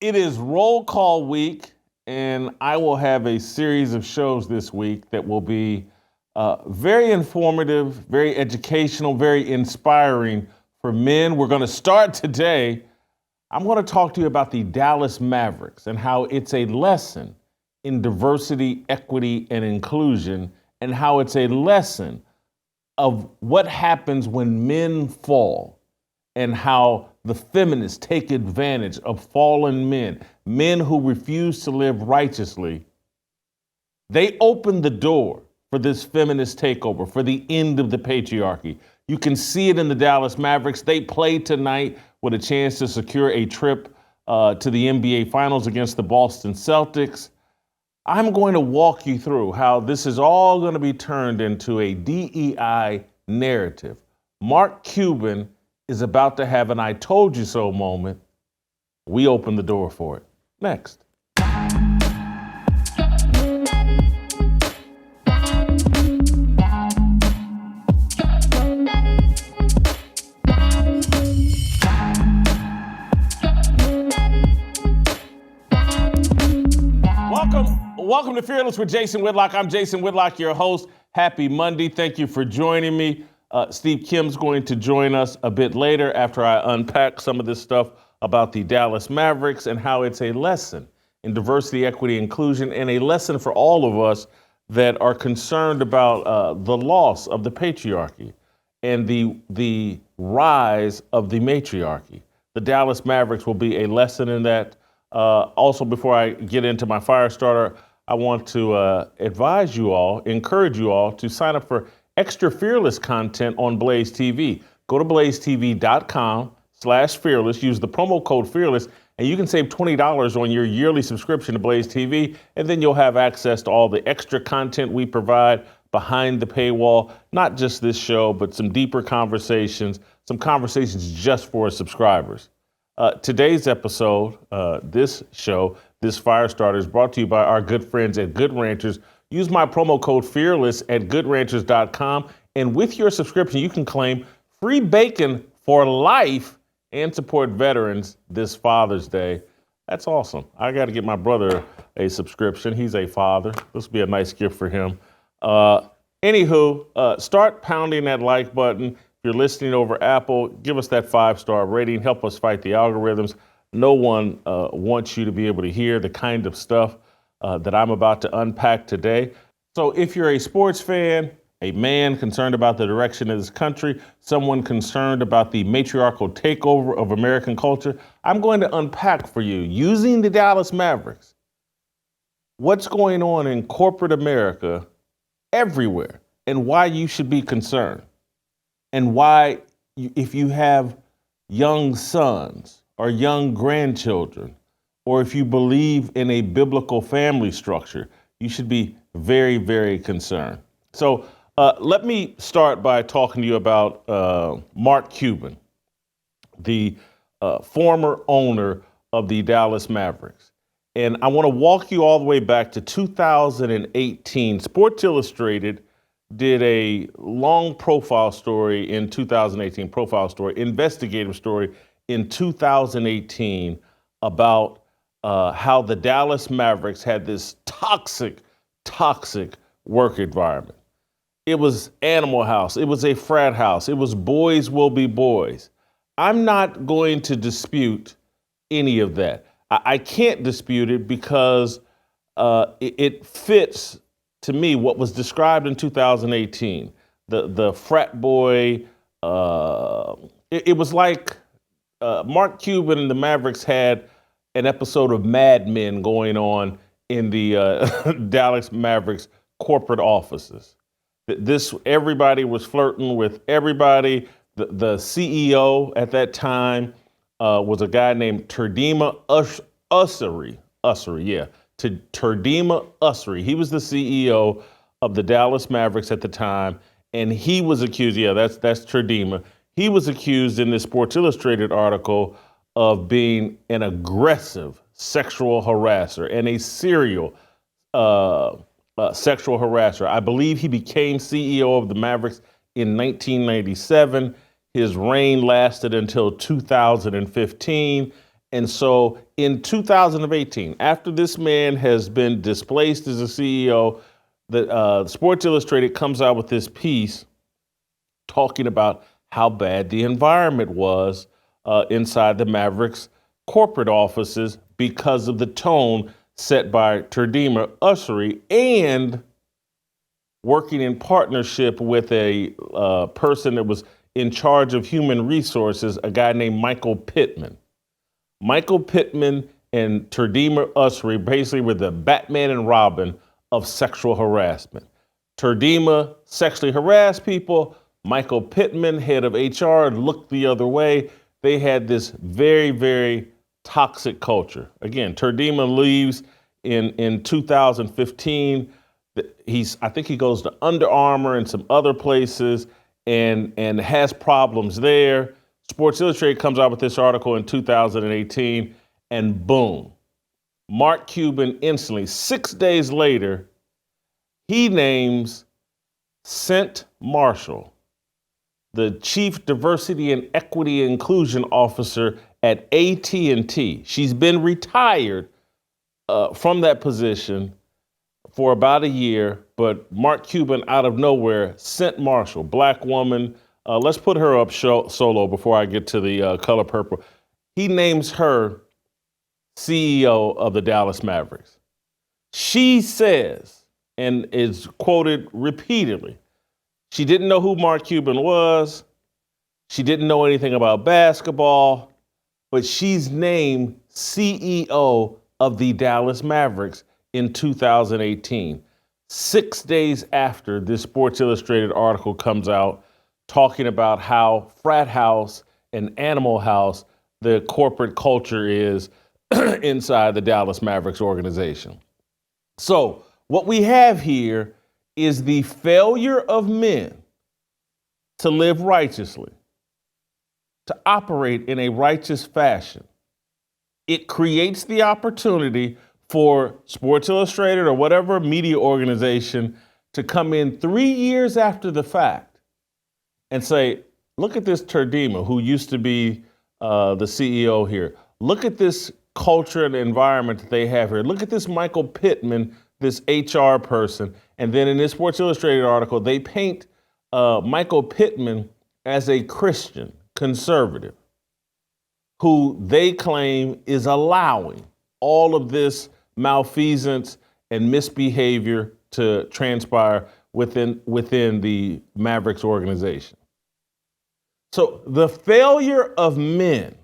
It is roll call week, and I will have a series of shows this week that will be very informative, very educational, very inspiring for men. We're going to start today. I'm going to talk to you about the Dallas Mavericks and how it's a lesson in diversity, equity, and inclusion, and how it's a lesson of what happens when men fall and how the feminists take advantage of fallen men, men who refuse to live righteously. They open the door for this feminist takeover, for the end of the patriarchy. You can see it in the Dallas Mavericks. They play tonight with a chance to secure a trip to the NBA Finals against the Boston Celtics. I'm going to walk you through how this is all going to be turned into a DEI narrative. Mark Cuban is about to have an I told you so moment. We open the door for it. Next. Welcome to Fearless with Jason Whitlock. I'm Jason Whitlock, your host. Happy Monday. Thank you for joining me. Steve Kim's going to join us a bit later after I unpack some of this stuff about the Dallas Mavericks and how it's a lesson in diversity, equity, inclusion, and a lesson for all of us that are concerned about the loss of the patriarchy and the rise of the matriarchy. The Dallas Mavericks will be a lesson in that. Also, before I get into my fire starter, I want to encourage you all to sign up for extra Fearless content on Blaze TV. Go to blazetv.com/fearless, use the promo code Fearless, and you can save $20 on your yearly subscription to Blaze TV, and then you'll have access to all the extra content we provide behind the paywall, not just this show, but some deeper conversations, some conversations just for subscribers. Today's episode, this Fire Starter is brought to you by our good friends at Good Ranchers. Use my promo code Fearless at goodranchers.com. And with your subscription, you can claim free bacon for life and support veterans this Father's Day. That's awesome. I got to get my brother a subscription. He's a father. This will be a nice gift for him. Start pounding that like button. If you're listening over Apple, give us that 5-star rating. Help us fight the algorithms. No one wants you to be able to hear the kind of stuff that I'm about to unpack today. So if you're a sports fan, a man concerned about the direction of this country, someone concerned about the matriarchal takeover of American culture, I'm going to unpack for you, using the Dallas Mavericks, what's going on in corporate America everywhere and why you should be concerned. And why, if you have young sons or young grandchildren, or if you believe in a biblical family structure, you should be very, very concerned. So let me start by talking to you about Mark Cuban, the former owner of the Dallas Mavericks. And I want to walk you all the way back to 2018. Sports Illustrated did a long profile story in 2018, investigative story in 2018 about how the Dallas Mavericks had this toxic work environment. It was Animal House. It was a frat house. It was boys will be boys. I'm not going to dispute any of that. I can't dispute it because it fits, to me, what was described in 2018. The frat boy, it was like Mark Cuban and the Mavericks had an episode of Mad Men going on in the Dallas Mavericks corporate offices. Everybody was flirting with everybody. The CEO at that time was a guy named Terdema Ussery. Terdema Ussery. He was the CEO of the Dallas Mavericks at the time, and he was accused. Yeah, that's Terdema. He was accused in this Sports Illustrated article of being an aggressive sexual harasser and a serial sexual harasser. I believe he became CEO of the Mavericks in 1997. His reign lasted until 2015. And so in 2018, after this man has been displaced as a CEO, the Sports Illustrated comes out with this piece talking about how bad the environment was inside the Mavericks corporate offices because of the tone set by Terdema Ussery and working in partnership with a person that was in charge of human resources, a guy named Michael Pittman. Michael Pittman and Terdema Ussery basically were the Batman and Robin of sexual harassment. Terdema sexually harassed people. Michael Pittman, head of HR, looked the other way. They had this very, very toxic culture. Again, Terdema leaves in 2015. I think he goes to Under Armour and some other places and has problems there. Sports Illustrated comes out with this article in 2018, and boom, Mark Cuban instantly, 6 days later, he names Cynt Marshall the Chief Diversity and Equity Inclusion Officer at AT&T. She's been retired from that position for about a year, but Mark Cuban, out of nowhere, Cynt Marshall, black woman. Let's put her up solo before I get to the color purple. He names her CEO of the Dallas Mavericks. She says, and is quoted repeatedly, she didn't know who Mark Cuban was. She didn't know anything about basketball, but she's named CEO of the Dallas Mavericks in 2018, 6 days after this Sports Illustrated article comes out talking about how frat house and animal house the corporate culture is inside the Dallas Mavericks organization. So what we have here is the failure of men to live righteously, to operate in a righteous fashion. It creates the opportunity for Sports Illustrated or whatever media organization to come in 3 years after the fact and say, look at this Terdema, who used to be the CEO here. Look at this culture and environment that they have here. Look at this Michael Pittman, this HR person. And then in this Sports Illustrated article, they paint Michael Pittman as a Christian conservative who they claim is allowing all of this malfeasance and misbehavior to transpire within the Mavericks organization. So the failure of men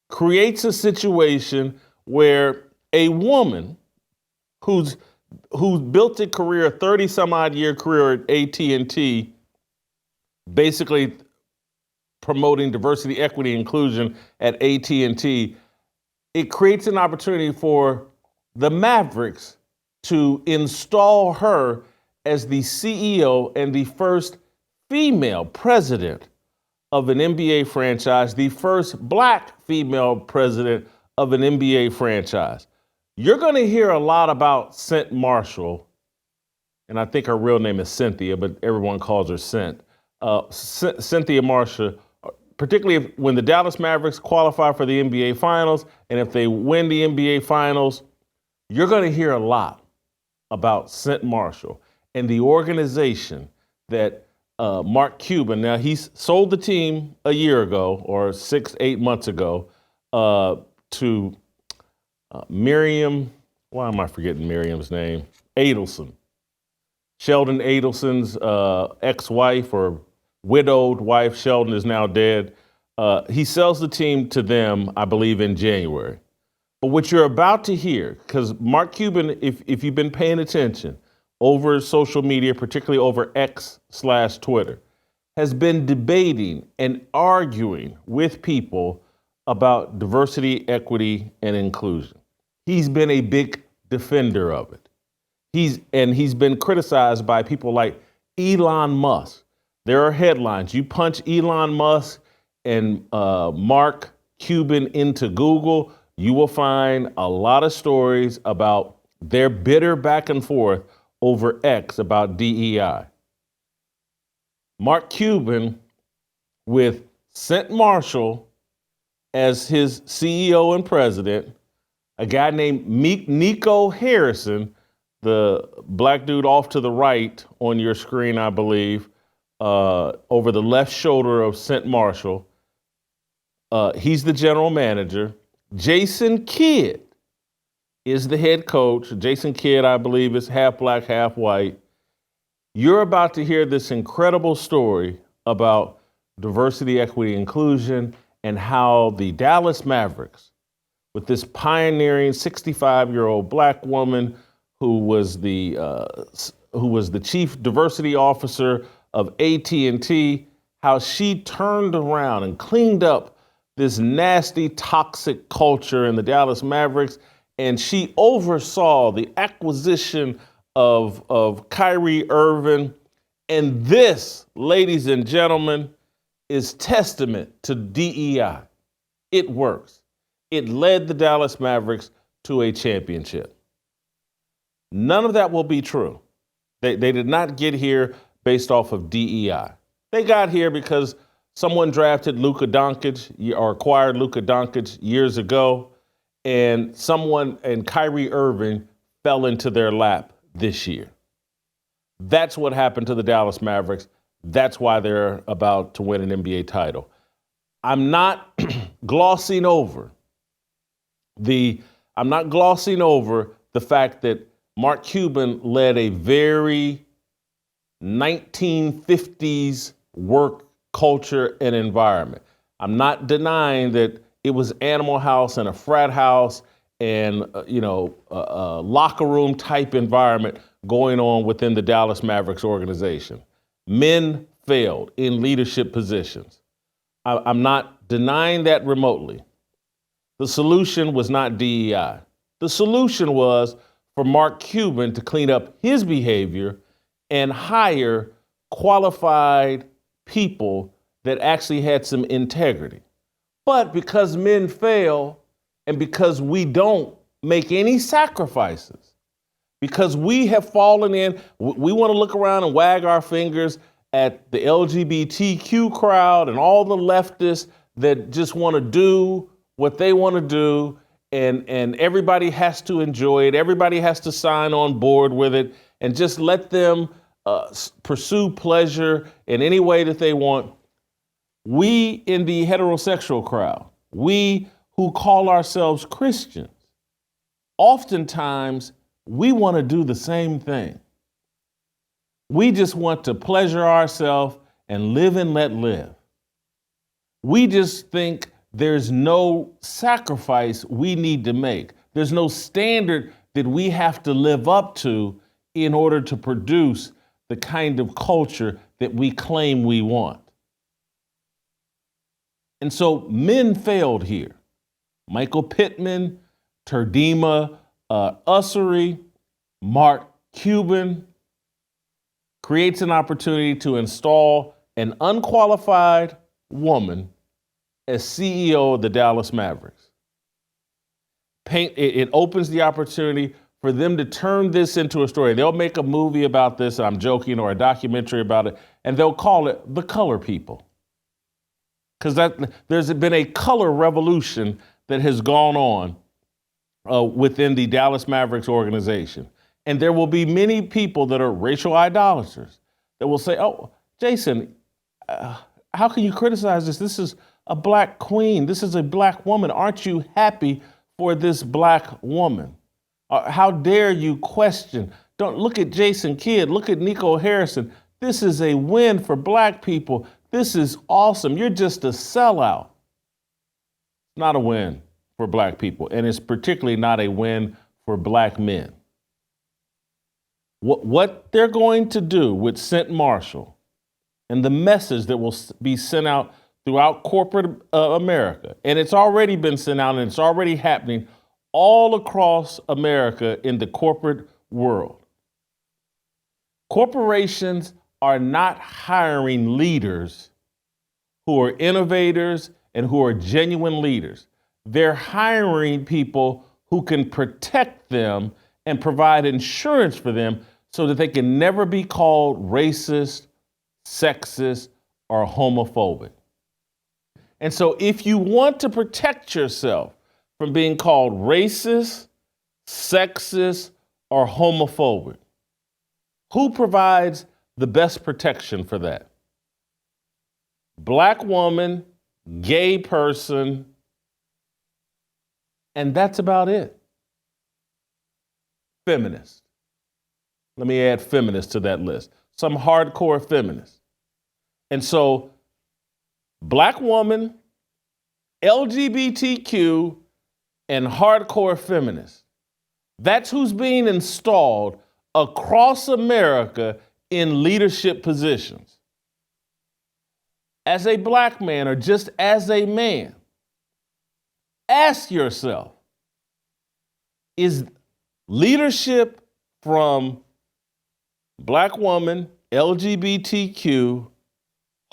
creates a situation where a woman who's built a career, 30 some odd year career at AT&T, basically promoting diversity, equity, inclusion at AT&T, it creates an opportunity for the Mavericks to install her as the CEO and the first female president of an NBA franchise, the first black female president of an NBA franchise. You're going to hear a lot about Cynt Marshall, and I think her real name is Cynthia, but everyone calls her Cynt. Cynthia Marshall, particularly when the Dallas Mavericks qualify for the NBA Finals, and if they win the NBA Finals, you're going to hear a lot about Cynt Marshall and the organization that Mark Cuban, now he's sold the team a year ago or 6-8 months ago to Miriam, why am I forgetting Miriam's name? Adelson. Sheldon Adelson's ex-wife or widowed wife. Sheldon is now dead. He sells the team to them, I believe, in January. But what you're about to hear, because Mark Cuban, if you've been paying attention over social media, particularly over X/Twitter, has been debating and arguing with people about diversity, equity, and inclusion. He's been a big defender of it. He's been criticized by people like Elon Musk. There are headlines. You punch Elon Musk and Mark Cuban into Google, you will find a lot of stories about their bitter back and forth over X about DEI. Mark Cuban with Cynt Marshall as his CEO and president, a guy named Nico Harrison, the black dude off to the right on your screen, I believe, over the left shoulder of Cynt Marshall. He's the general manager. Jason Kidd is the head coach. Jason Kidd, I believe, is half black, half white. You're about to hear this incredible story about diversity, equity, inclusion, and how the Dallas Mavericks, with this pioneering 65-year-old black woman who was the chief diversity officer of AT&T, how she turned around and cleaned up this nasty, toxic culture in the Dallas Mavericks, and she oversaw the acquisition of Kyrie Irving. And this, ladies and gentlemen, is testament to DEI. It works. It led the Dallas Mavericks to a championship. None of that will be true. They did not get here based off of DEI. They got here because someone drafted Luka Doncic or acquired Luka Doncic years ago, and Kyrie Irving fell into their lap this year. That's what happened to the Dallas Mavericks. That's why they're about to win an NBA title. I'm not glossing over the fact that Mark Cuban led a very 1950s work culture and environment. I'm not denying that it was Animal House and a frat house and a locker room type environment going on within the Dallas Mavericks organization. Men failed in leadership positions. I'm not denying that remotely. The solution was not DEI. The solution was for Mark Cuban to clean up his behavior and hire qualified people that actually had some integrity. But because men fail and because we don't make any sacrifices, because we have fallen in, we want to look around and wag our fingers at the LGBTQ crowd and all the leftists that just want to do what they want to do, and everybody has to enjoy it. Everybody has to sign on board with it, and just let them pursue pleasure in any way that they want. We in the heterosexual crowd, we who call ourselves Christians, oftentimes we want to do the same thing. We just want to pleasure ourselves and live and let live. We just think there's no sacrifice we need to make. There's no standard that we have to live up to in order to produce the kind of culture that we claim we want. And so men failed here. Michael Pittman, Terdema Ussery, Mark Cuban creates an opportunity to install an unqualified woman as CEO of the Dallas Mavericks. It opens the opportunity for them to turn this into a story. They'll make a movie about this, I'm joking, or a documentary about it, and they'll call it The Color People. Because there's been a color revolution that has gone on within the Dallas Mavericks organization. And there will be many people that are racial idolaters that will say, oh, Jason, how can you criticize this? This is a black queen. This is a black woman. Aren't you happy for this black woman? How dare you question? Don't look at Jason Kidd. Look at Nico Harrison. This is a win for black people. This is awesome. You're just a sellout. Not a win for black people. And it's particularly not a win for black men. What they're going to do with Cynt Marshall and the message that will be sent out throughout corporate America, and it's already been sent out and it's already happening all across America in the corporate world. Corporations are not hiring leaders who are innovators and who are genuine leaders. They're hiring people who can protect them and provide insurance for them so that they can never be called racist, sexist, or homophobic. And so if you want to protect yourself from being called racist, sexist, or homophobic, who provides the best protection for that? Black woman, gay person, and that's about it. Feminist. Let me add feminists to that list. Some hardcore feminists. And so, black woman, LGBTQ, and hardcore feminists. That's who's being installed across America in leadership positions. As a black man, or just as a man, ask yourself, is leadership from black woman, LGBTQ,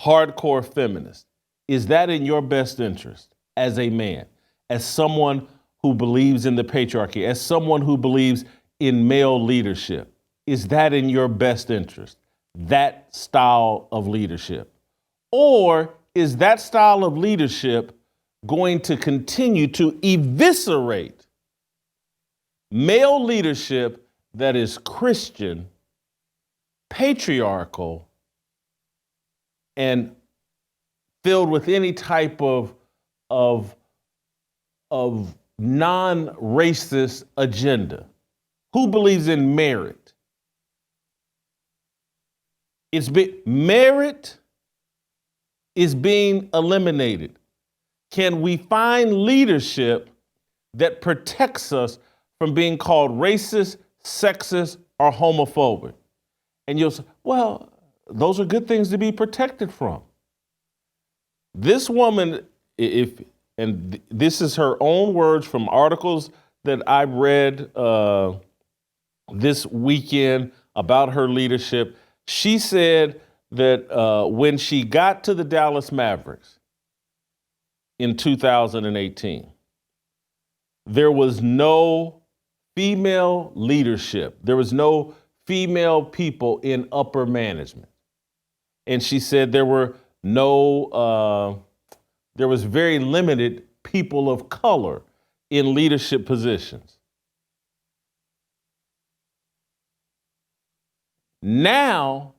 hardcore feminist, is that in your best interest as a man, as someone who believes in the patriarchy, as someone who believes in male leadership? Is that in your best interest, that style of leadership? Or is that style of leadership going to continue to eviscerate male leadership that is Christian, patriarchal, and filled with any type of non-racist agenda? Who believes in merit? Merit is being eliminated. Can we find leadership that protects us from being called racist, sexist, or homophobic? And you'll say, well, those are good things to be protected from. This woman, this is her own words from articles that I read this weekend about her leadership. She said that when she got to the Dallas Mavericks in 2018, there was no female leadership. There was no female people in upper management. And she said there was very limited people of color in leadership positions. Now,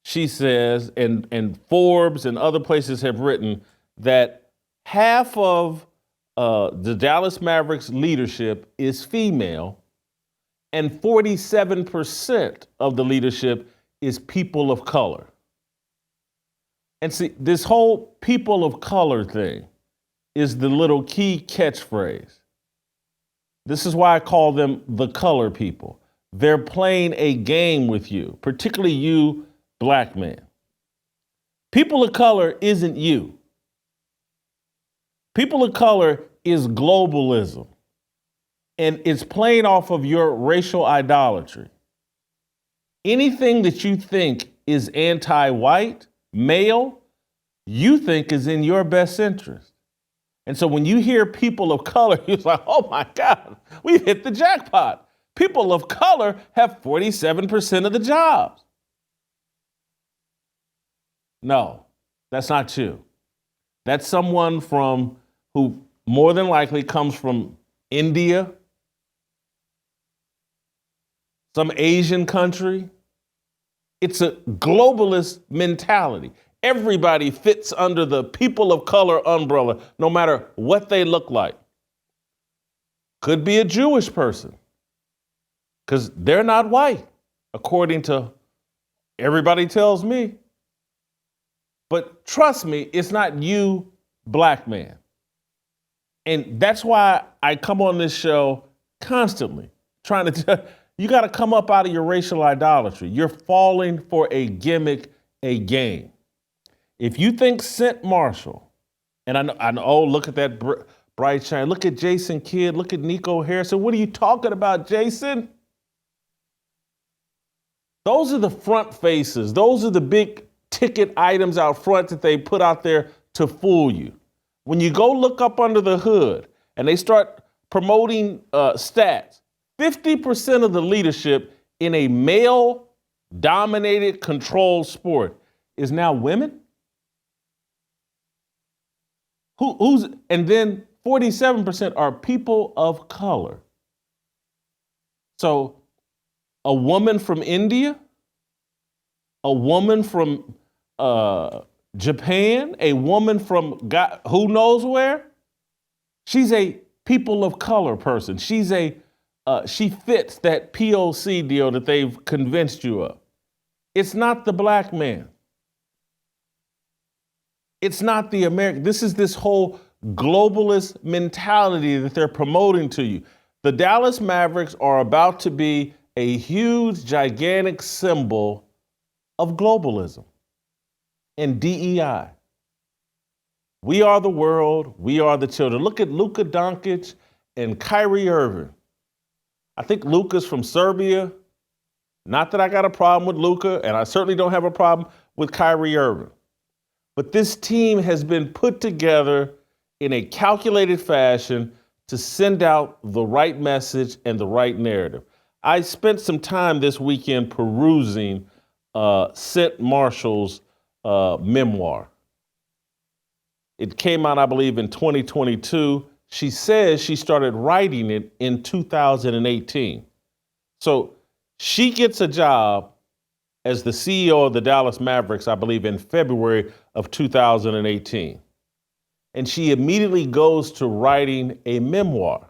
she says, and Forbes and other places have written that half of the Dallas Mavericks leadership is female, and 47% of the leadership is people of color. And see, this whole people of color thing is the little key catchphrase. This is why I call them the color people. They're playing a game with you, particularly you, black man. People of color isn't you. People of color is globalism, and it's playing off of your racial idolatry. Anything that you think is anti-white, male, you think is in your best interest. And so when you hear people of color, you're like, oh my God, we've hit the jackpot. People of color have 47% of the jobs. No, that's not you. That's someone who more than likely comes from India, some Asian country. It's a globalist mentality. Everybody fits under the people of color umbrella, no matter what they look like. Could be a Jewish person, because they're not white, according to everybody tells me. But trust me, it's not you, black man. And that's why I come on this show constantly trying to tell you, got to come up out of your racial idolatry. You're falling for a gimmick, a game. If you think Cynt Marshall, and I know, oh, look at that bright shine. Look at Jason Kidd. Look at Nico Harrison. What are you talking about, Jason? Those are the front faces. Those are the big ticket items out front that they put out there to fool you. When you go look up under the hood and they start promoting stats, 50% of the leadership in a male-dominated, controlled sport is now women. And then 47% are people of color. So a woman from India, a woman from Japan, a woman from God, who knows where, she's a people of color person. She fits that POC deal that they've convinced you of. It's not the black man. It's not the American. This is this whole globalist mentality that they're promoting to you. The Dallas Mavericks are about to be a huge, gigantic symbol of globalism and DEI. We are the world. We are the children. Look at Luka Doncic and Kyrie Irving. I think Luka's from Serbia. Not that I got a problem with Luka, and I certainly don't have a problem with Kyrie Irving. But this team has been put together in a calculated fashion to send out the right message and the right narrative. I spent some time this weekend perusing Cynt Marshall's memoir. It came out, I believe, in 2022. She says she started writing it in 2018. So she gets a job as the CEO of the Dallas Mavericks, I believe, in February of 2018. And she immediately goes to writing a memoir.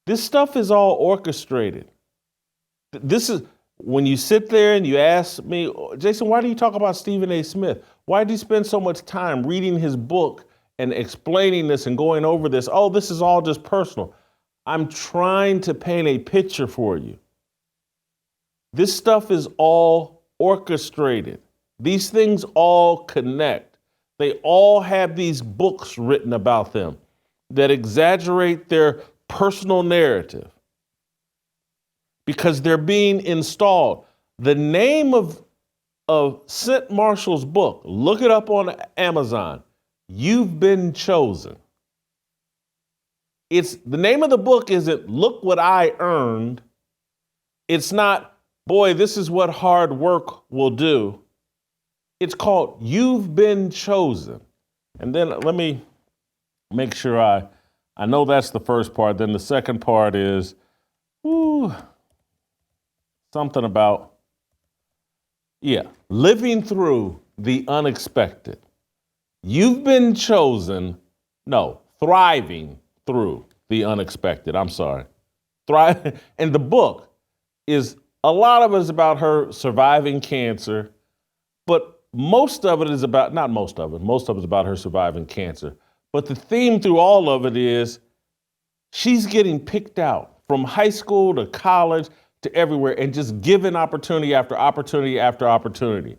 This stuff is all orchestrated. This is when you sit there and you ask me, Jason, why do you talk about Stephen A. Smith? Why do you spend so much time reading his book and explaining this and going over this? Oh, this is all just personal. I'm trying to paint a picture for you. This stuff is all orchestrated. These things all connect. They all have these books written about them that exaggerate their personal narrative because they're being installed. The name of Cynt Marshall's book, look it up on Amazon, You've Been Chosen. The name of the book isn't Look What I Earned. It's not, boy, this is what hard work will do. It's called You've Been Chosen. And then let me make sure I know that's the first part. Then the second part is something about, living through the unexpected. You've been chosen, thriving through the unexpected. I'm sorry. And the book is, a lot of it is about her surviving cancer, but most of it is about, most of it is about her surviving cancer. But the theme through all of it is she's getting picked out from high school to college to everywhere and just given opportunity after opportunity after opportunity.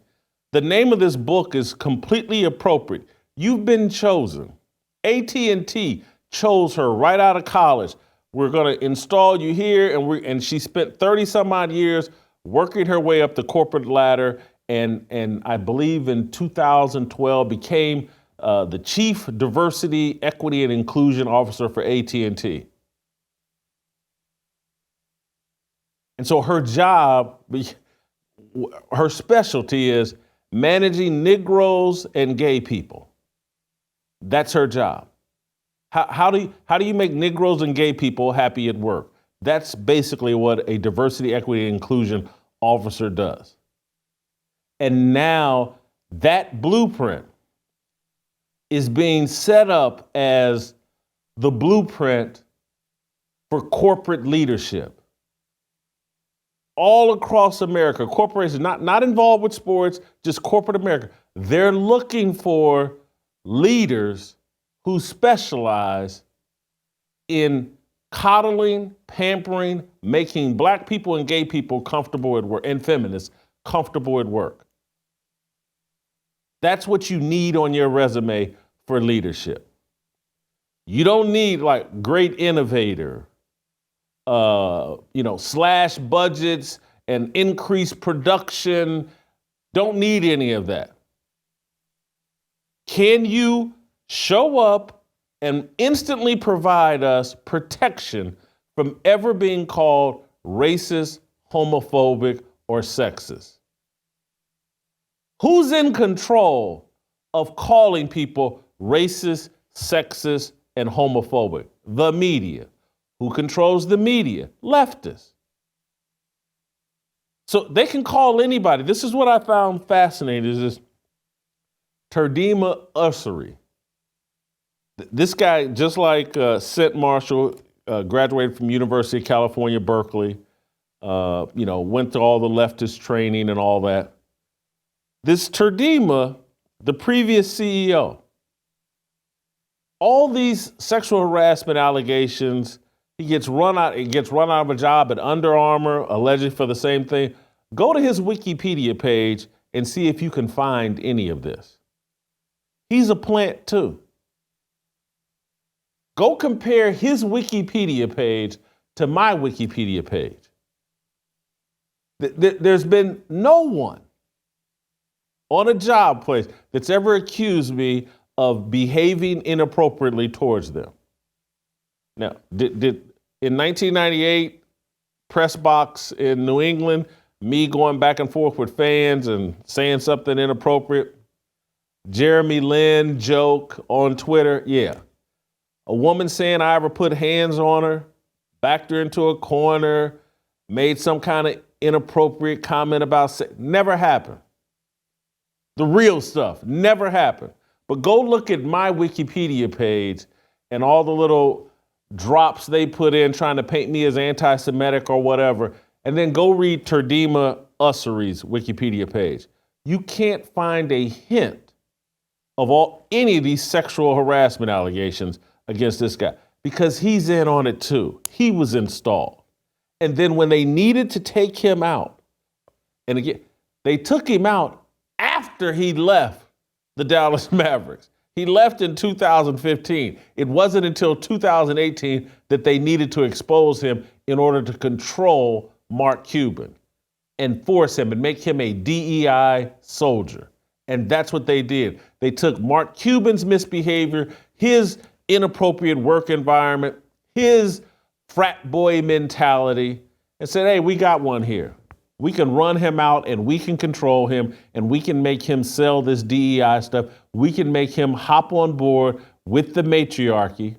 The name of this book is completely appropriate. You've Been Chosen. AT&T chose her right out of college. We're going to install you here, and she spent 30 some odd years working her way up the corporate ladder, and I believe in 2012 became the Chief Diversity, Equity, and Inclusion Officer for AT&T. And so her job, her specialty is managing Negroes and gay people. That's her job. How do you make Negroes and gay people happy at work? That's basically what a diversity, equity, and inclusion officer does. And now that blueprint is being set up as the blueprint for corporate leadership. All across America, corporations, not involved with sports, just corporate America, they're looking for leaders who specialize in coddling, pampering, making black people and gay people comfortable at work, and feminists comfortable at work. That's what you need on your resume for leadership. You don't need like great innovator, slash budgets and increase production. Don't need any of that. Can you show up and instantly provide us protection from ever being called racist, homophobic, or sexist? Who's in control of calling people racist, sexist, and homophobic. The media. Who controls the media? Leftists. So they can call anybody. This is what I found fascinating, is this Terdema Ussery. This guy, just like Cynt Marshall, graduated from University of California, Berkeley, went to all the leftist training and all that. This Terdema, the previous CEO, all these sexual harassment allegations, he gets run out of a job at Under Armour, allegedly for the same thing. Go to his Wikipedia page and see if you can find any of this. He's a plant too. Go compare his Wikipedia page to my Wikipedia page. There's been no one on a job place that's ever accused me of behaving inappropriately towards them. Now, did in 1998, press box in New England, me going back and forth with fans and saying something inappropriate? Jeremy Lin joke on Twitter, yeah. A woman saying I ever put hands on her, backed her into a corner, made some kind of inappropriate comment about sex. Never happened. The real stuff never happened. But go look at my Wikipedia page and all the little drops they put in trying to paint me as anti-Semitic or whatever, and then go read Terdema Ussery's Wikipedia page. You can't find a hint of any of these sexual harassment allegations against this guy, because he's in on it too. He was installed. And then when they needed to take him out, and again, they took him out after he left the Dallas Mavericks. He left in 2015. It wasn't until 2018 that they needed to expose him in order to control Mark Cuban and force him and make him a DEI soldier. And that's what they did. They took Mark Cuban's misbehavior, his inappropriate work environment, his frat boy mentality, and said, hey, we got one here. We can run him out and we can control him and we can make him sell this DEI stuff. We can make him hop on board with the matriarchy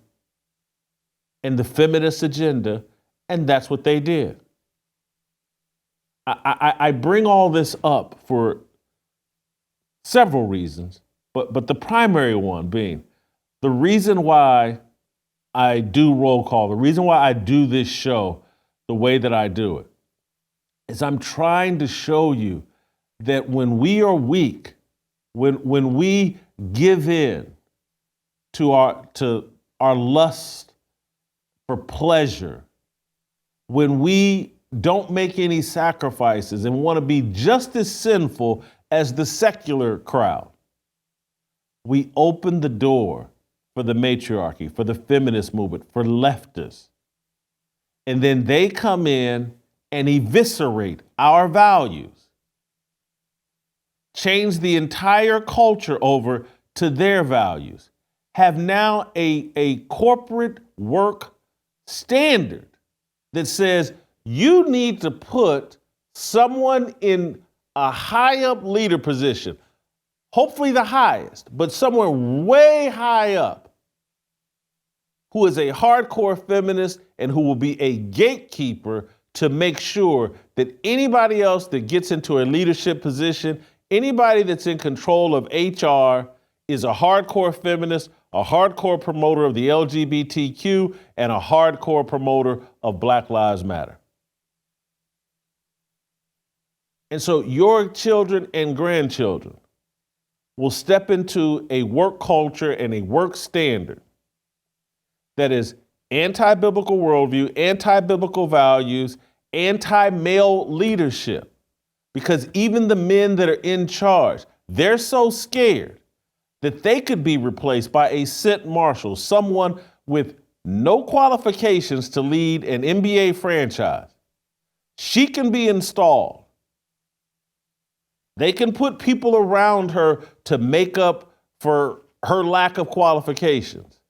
and the feminist agenda. And that's what they did. I bring all this up for several reasons, but the primary one being the reason why I do roll call, the reason why I do this show the way that I do it, is I'm trying to show you that when we are weak, when we give in to our lust for pleasure, when we don't make any sacrifices and want to be just as sinful as the secular crowd, we open the door for the matriarchy, for the feminist movement, for leftists. And then they come in and eviscerate our values, change the entire culture over to their values, have now a corporate work standard that says you need to put someone in a high up leader position, hopefully the highest, but somewhere way high up, who is a hardcore feminist and who will be a gatekeeper to make sure that anybody else that gets into a leadership position, anybody that's in control of HR is a hardcore feminist, a hardcore promoter of the LGBTQ, and a hardcore promoter of Black Lives Matter. And so your children and grandchildren will step into a work culture and a work standard that is anti-biblical worldview, anti-biblical values, anti-male leadership. Because even the men that are in charge, they're so scared that they could be replaced by a Cynt Marshall, someone with no qualifications to lead an NBA franchise. She can be installed. They can put people around her to make up for her lack of qualifications.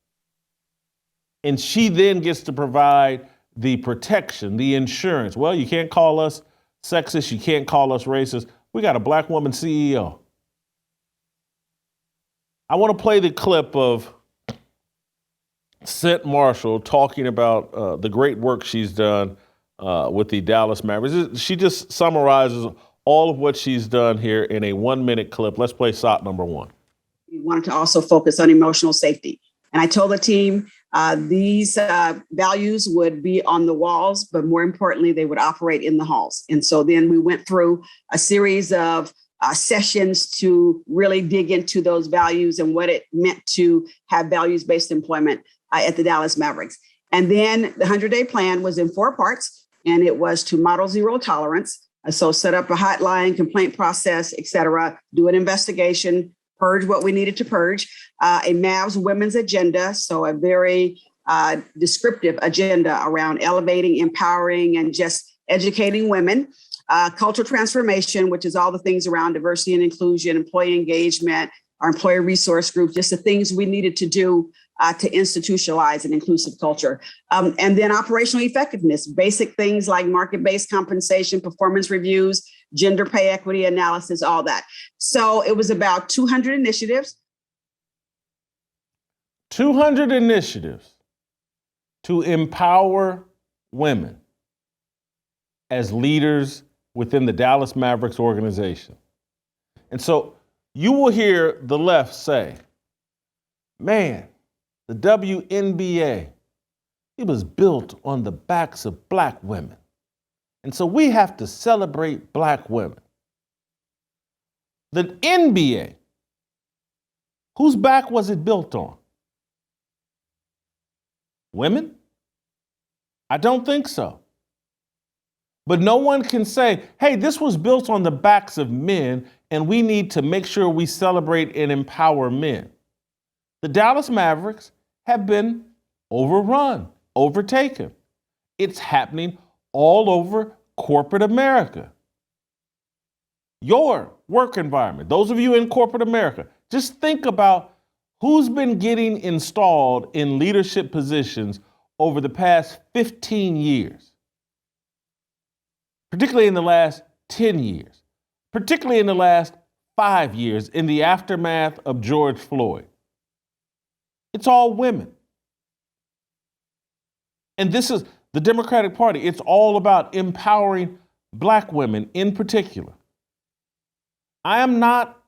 And she then gets to provide the protection, the insurance. Well, you can't call us sexist. You can't call us racist. We got a black woman CEO. I want to play the clip of Cynt Marshall talking about the great work she's done with the Dallas Mavericks. She just summarizes all of what she's done here in a 1-minute clip. Let's play shot number one. We wanted to also focus on emotional safety. And I told the team these values would be on the walls, but more importantly, they would operate in the halls. And so then we went through a series of sessions to really dig into those values and what it meant to have values-based employment at the Dallas Mavericks. And then the 100-day plan was in 4 parts, and it was to model zero tolerance. So set up a hotline, complaint process, et cetera, do an investigation, purge what we needed to purge, a Mavs women's agenda, so a very descriptive agenda around elevating, empowering, and just educating women, cultural transformation, which is all the things around diversity and inclusion, employee engagement, our employee resource group, just the things we needed to do to institutionalize an inclusive culture. And then operational effectiveness, basic things like market-based compensation, performance reviews, gender pay equity analysis, all that. So it was about 200 initiatives. 200 initiatives to empower women as leaders within the Dallas Mavericks organization. And so you will hear the left say, man, the WNBA, it was built on the backs of Black women. And so we have to celebrate Black women. The NBA, whose back was it built on? Women? I don't think so. But no one can say, hey, this was built on the backs of men, and we need to make sure we celebrate and empower men. The Dallas Mavericks have been overrun, overtaken. It's happening all over corporate America. Your work environment, those of you in corporate America, just think about who's been getting installed in leadership positions over the past 15 years, particularly in the last 10 years, particularly in the last 5 years in the aftermath of George Floyd. It's all women. And this is the Democratic Party. It's all about empowering Black women in particular. I am not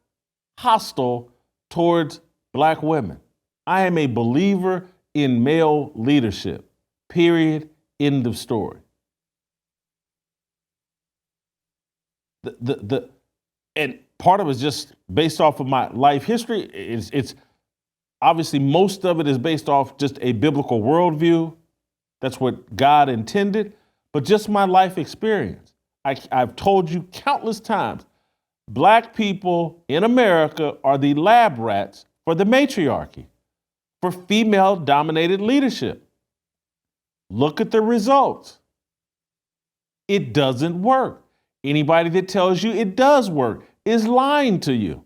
hostile towards Black women. I am a believer in male leadership, period, end of story. And part of it is just based off of my life history. It's obviously most of it is based off just a biblical worldview. That's what God intended. But just my life experience. I've told you countless times, Black people in America are the lab rats for the matriarchy, for female-dominated leadership. Look at the results. It doesn't work. Anybody that tells you it does work is lying to you.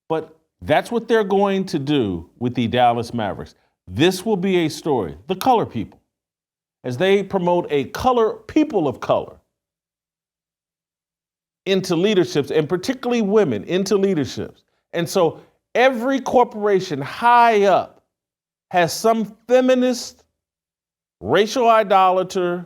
But that's what they're going to do with the Dallas Mavericks. This will be a story, the color people, as they promote a people of color into leaderships, and particularly women into leaderships. And so every corporation high up has some feminist, racial idolater,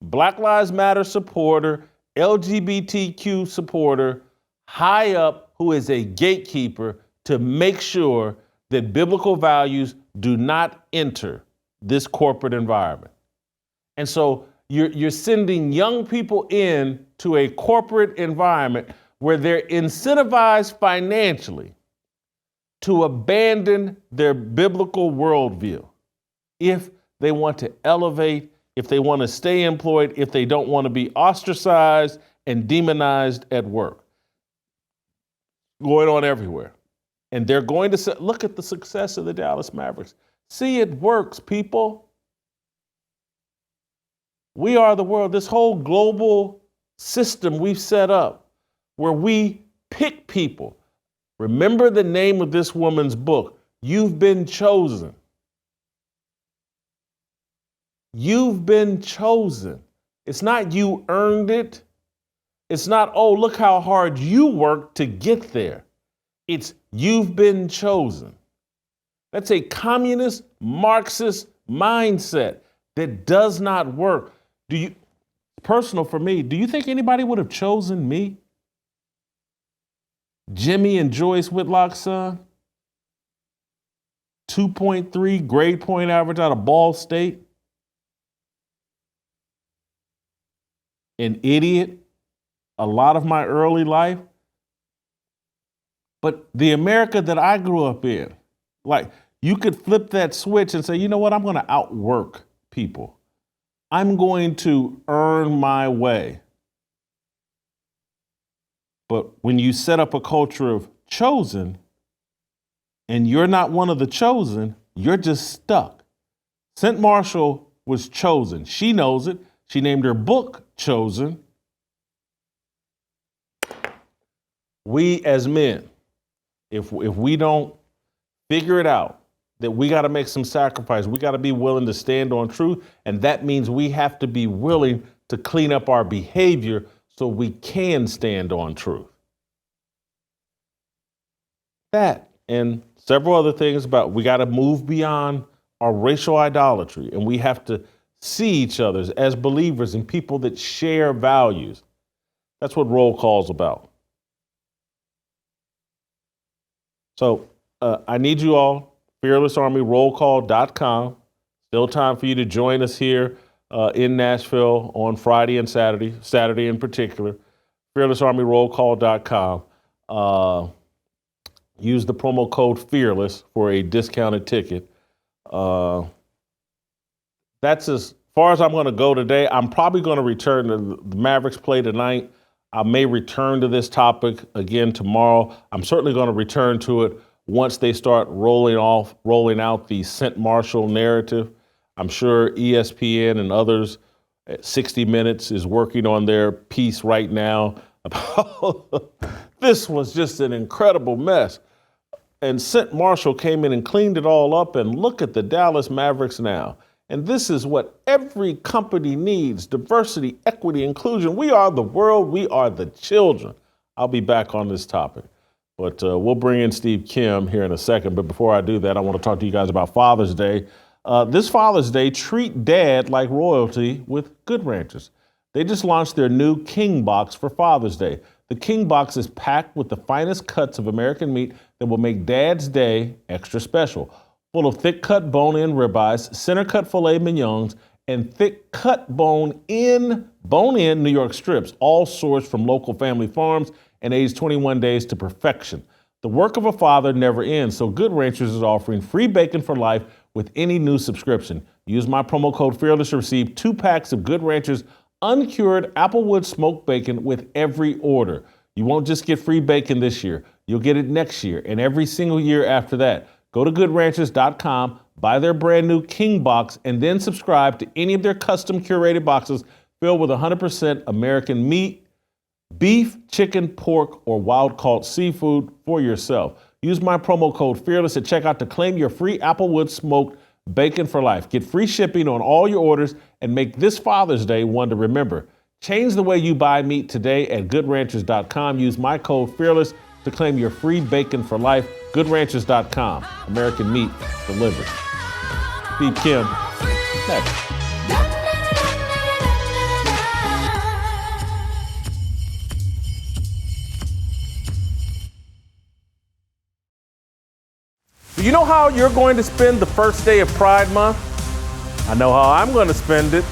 Black Lives Matter supporter, LGBTQ supporter, high up who is a gatekeeper to make sure that biblical values do not enter this corporate environment. And so you're sending young people in to a corporate environment where they're incentivized financially to abandon their biblical worldview if they want to elevate, if they want to stay employed, if they don't want to be ostracized and demonized at work. Going on everywhere. And they're going to say, look at the success of the Dallas Mavericks. See, it works, people. We are the world. This whole global system we've set up where we pick people. Remember the name of this woman's book, You've Been Chosen. You've been chosen. It's not you earned it. It's not, oh, look how hard you worked to get there. It's you've been chosen. That's a communist, Marxist mindset that does not work. Personal for me, do you think anybody would have chosen me? Jimmy and Joyce Whitlock's son? 2.3 grade point average out of Ball State? An idiot a lot of my early life. But the America that I grew up in, like, you could flip that switch and say, you know what, I'm going to outwork people. I'm going to earn my way. But when you set up a culture of chosen and you're not one of the chosen, you're just stuck. Cynt Marshall was chosen. She knows it. She named her book Chosen. We as men, if we don't figure it out, that we got to make some sacrifice. We got to be willing to stand on truth. And that means we have to be willing to clean up our behavior so we can stand on truth. That and several other things about we got to move beyond our racial idolatry, and we have to see each other as believers and people that share values. That's what roll call's about. So I need you all, fearlessarmyrollcall.com. Still time for you to join us here in Nashville on Friday and Saturday in particular. fearlessarmyrollcall.com. Use the promo code FEARLESS for a discounted ticket. That's as far as I'm going to go today. I'm probably going to return to the Mavericks play tonight. I may return to this topic again tomorrow. I'm certainly going to return to it once they start rolling out the Cynt Marshall narrative. I'm sure ESPN and others at 60 Minutes is working on their piece right now about this was just an incredible mess. And Cynt Marshall came in and cleaned it all up, and look at the Dallas Mavericks now. And this is what every company needs: diversity, equity, inclusion. We are the world. We are the children. I'll be back on this topic. But we'll bring in Steve Kim here in a second. But before I do that, I want to talk to you guys about Father's Day. This Father's Day, treat dad like royalty with Good Ranchers. They just launched their new King Box for Father's Day. The King Box is packed with the finest cuts of American meat that will make Dad's Day extra special. Full of thick-cut bone-in ribeyes, center-cut filet mignons, and thick-cut bone-in New York strips, all sourced from local family farms and aged 21 days to perfection. The work of a father never ends, so Good Ranchers is offering free bacon for life with any new subscription. Use my promo code FEARLESS to receive 2 packs of Good Ranchers uncured Applewood smoked bacon with every order. You won't just get free bacon this year. You'll get it next year and every single year after that. Go to goodranchers.com, buy their brand new King Box, and then subscribe to any of their custom curated boxes filled with 100% American meat, beef, chicken, pork, or wild-caught seafood for yourself. Use my promo code FEARLESS at checkout to claim your free Applewood smoked bacon for life. Get free shipping on all your orders and make this Father's Day one to remember. Change the way you buy meat today at goodranchers.com. Use my code FEARLESS to claim your free bacon for life. Goodranchers.com. American meat delivered. Steve Kim, next. Do you know how you're going to spend the first day of Pride Month? I know how I'm going to spend it.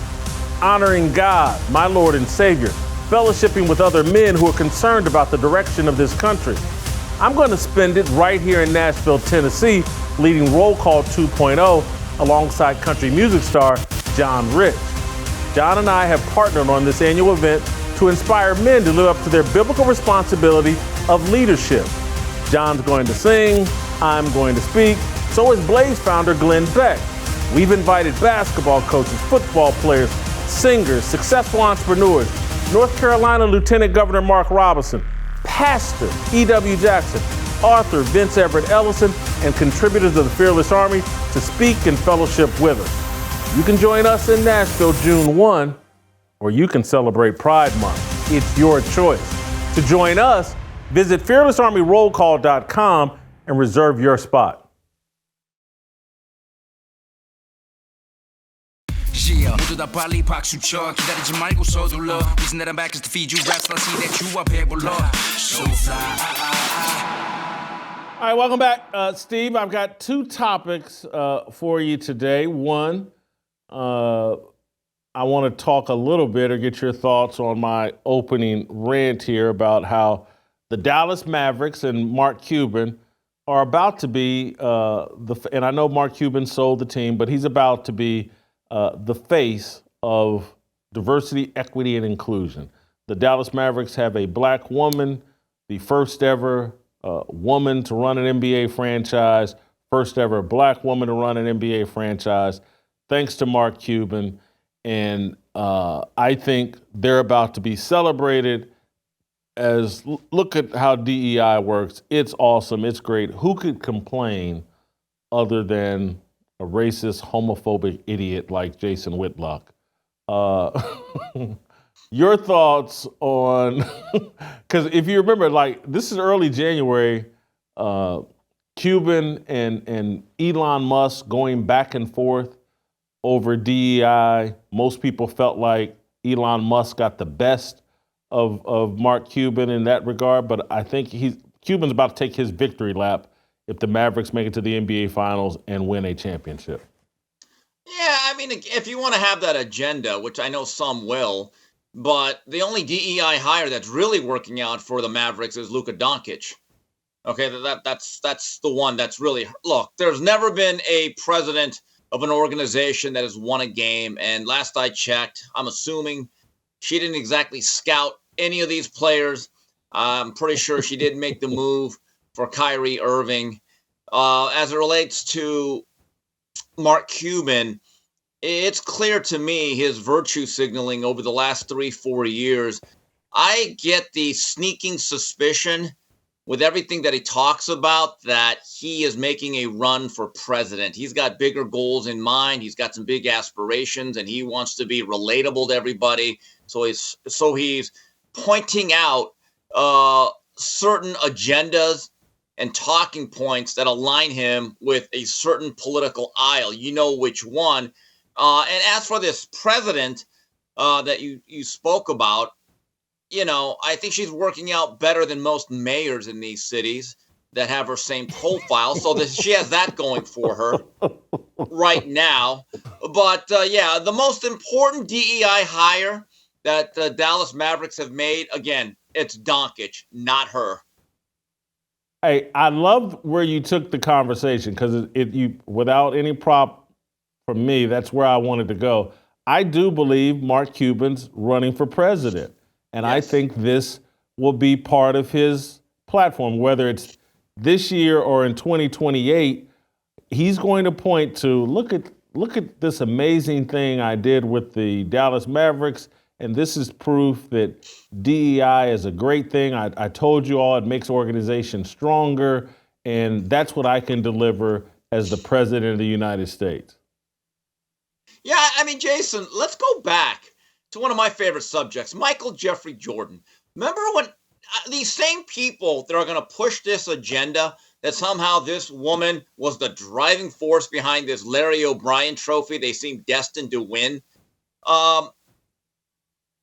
Honoring God, my Lord and Savior, fellowshipping with other men who are concerned about the direction of this country. I'm going to spend it right here in Nashville, Tennessee, leading Roll Call 2.0 alongside country music star John Rich. John and I have partnered on this annual event to inspire men to live up to their biblical responsibility of leadership. John's going to sing, I'm going to speak, so is Blaze founder Glenn Beck. We've invited basketball coaches, football players, singers, successful entrepreneurs, North Carolina Lieutenant Governor Mark Robinson, Pastor E.W. Jackson, author Vince Everett Ellison, and contributors of the Fearless Army to speak and fellowship with us. You can join us in Nashville June 1, or you can celebrate Pride Month. It's your choice. To join us, visit fearlessarmyrollcall.com and reserve your spot. Yeah, 모두 다 빨리 박수 쳐. 기다리지 말고 서둘러. Reason that I'm back is to feed you raps. I see that you up here below. So fly. All right, welcome back. Steve, I've got two topics for you today. One, I want to talk a little bit or get your thoughts on my opening rant here about how the Dallas Mavericks and Mark Cuban are about to be, and I know Mark Cuban sold the team, but he's about to be the face of diversity, equity, and inclusion. The Dallas Mavericks have a black woman, the first ever woman to run an NBA franchise, first ever black woman to run an NBA franchise, thanks to Mark Cuban. And I think they're about to be celebrated as, look at how DEI works. It's awesome. It's great. Who could complain other than a racist, homophobic idiot like Jason Whitlock? Your thoughts on, because if you remember, like, this is early January, Cuban and Elon Musk going back and forth over DEI. Most people felt like Elon Musk got the best of Mark Cuban in that regard, but I think Cuban's about to take his victory lap if the Mavericks make it to the NBA Finals and win a championship. Yeah, I mean, if you want to have that agenda, which I know some will, but the only DEI hire that's really working out for the Mavericks is Luka Doncic. Okay, that's the one that's really, look, there's never been a president of an organization that has won a game. And last I checked, I'm assuming she didn't exactly scout any of these players. I'm pretty sure she didn't make the move for Kyrie Irving. As it relates to Mark Cuban, it's clear to me his virtue signaling over the last 3-4 years. I get the sneaking suspicion with everything that he talks about that he is making a run for president. He's got bigger goals in mind. He's got some big aspirations, and he wants to be relatable to everybody. So he's pointing out certain agendas and talking points that align him with a certain political aisle. You know which one. And as for this president that you spoke about, you know, I think she's working out better than most mayors in these cities that have her same profile. So that she has that going for her right now. But yeah, the most important DEI hire that the Dallas Mavericks have made, again, it's Doncic, not her. Hey, I love where you took the conversation because without any prop from me, that's where I wanted to go. I do believe Mark Cuban's running for president. And yes. I think this will be part of his platform, whether it's this year or in 2028. He's going to point to, look at this amazing thing I did with the Dallas Mavericks, and this is proof that DEI is a great thing. I told you all it makes organizations stronger, and that's what I can deliver as the president of the United States. Yeah, I mean, Jason, let's go back to one of my favorite subjects, Michael Jeffrey Jordan. Remember when these same people that are going to push this agenda that somehow this woman was the driving force behind this Larry O'Brien trophy they seem destined to win?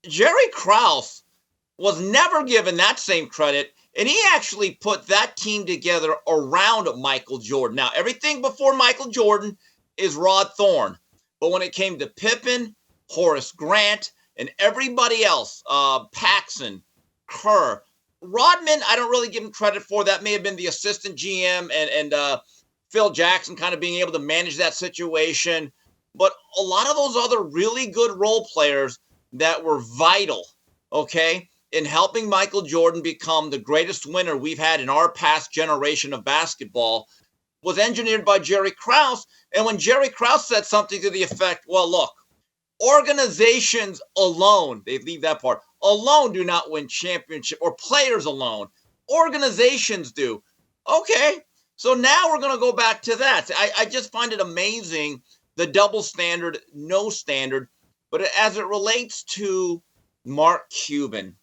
Jerry Krause was never given that same credit, and he actually put that team together around Michael Jordan. Now, everything before Michael Jordan is Rod Thorne, but when it came to Pippen, Horace Grant, and everybody else, Paxson, Kerr, Rodman, I don't really give him credit for. That may have been the assistant GM and Phil Jackson kind of being able to manage that situation. But a lot of those other really good role players that were vital, okay, in helping Michael Jordan become the greatest winner we've had in our past generation of basketball was engineered by Jerry Krause. And when Jerry Krause said something to the effect, well, look, organizations alone, they leave that part, alone do not win championship, or players alone. Organizations do. Okay, so now we're going to go back to that. I just find it amazing, the double standard, no standard. But as it relates to Mark Cuban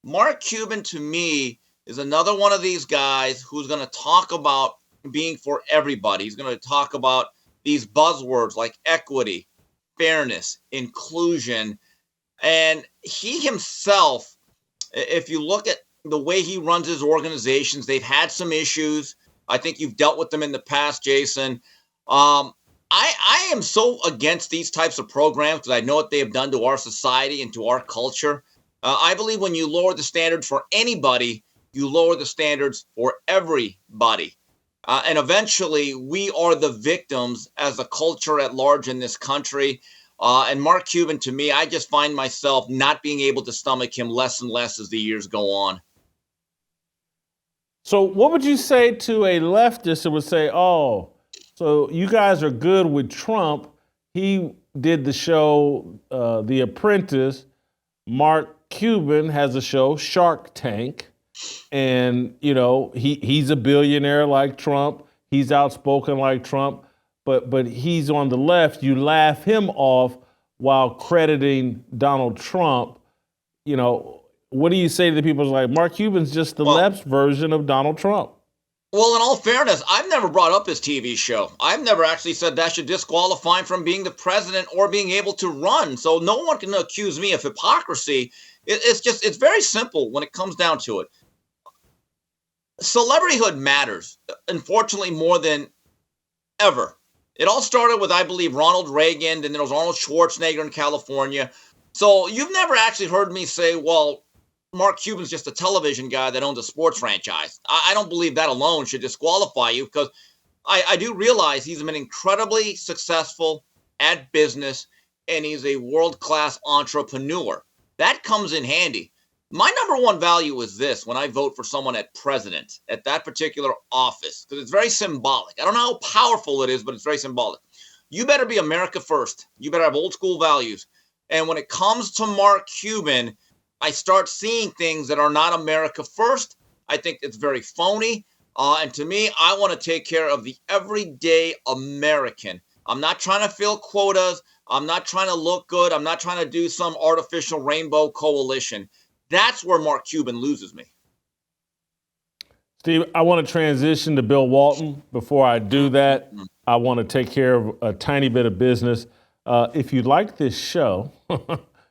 to me is another one of these guys who's going to talk about being for everybody. He's going to talk about these buzzwords like equity, fairness, inclusion. And he himself, if you look at the way he runs his organizations, they've had some issues. I think you've dealt with them in the past, Jason. I am so against these types of programs because I know what they have done to our society and to our culture. I believe when you lower the standards for anybody, you lower the standards for everybody. And eventually, we are the victims as a culture at large in this country. And Mark Cuban, to me, I just find myself not being able to stomach him less and less as the years go on. So what would you say to a leftist that would say, oh, so you guys are good with Trump. He did the show The Apprentice. Mark Cuban has a show, Shark Tank. And, you know, he's a billionaire like Trump. He's outspoken like Trump. But he's on the left. You laugh him off while crediting Donald Trump. You know, what do you say to the people like, Mark Cuban's just the left's version of Donald Trump? Well, in all fairness, I've never brought up his TV show. I've never actually said that should disqualify him from being the president or being able to run. So no one can accuse me of hypocrisy. It's very simple when it comes down to it. Celebrityhood matters, unfortunately, more than ever. It all started with, I believe, Ronald Reagan, and then there was Arnold Schwarzenegger in California. So you've never actually heard me say, well, Mark Cuban's just a television guy that owns a sports franchise. I don't believe that alone should disqualify you, because I do realize he's been incredibly successful at business, and he's a world-class entrepreneur. That comes in handy. My number one value is this when I vote for someone at president, at that particular office, because it's very symbolic. I don't know how powerful it is, but it's very symbolic. You better be America first. You better have old school values. And when it comes to Mark Cuban, I start seeing things that are not America first. I think it's very phony. And to me, I want to take care of the everyday American. I'm not trying to fill quotas. I'm not trying to look good. I'm not trying to do some artificial rainbow coalition. That's where Mark Cuban loses me. Steve, I want to transition to Bill Walton. Before I do that, I want to take care of a tiny bit of business. If you like this show,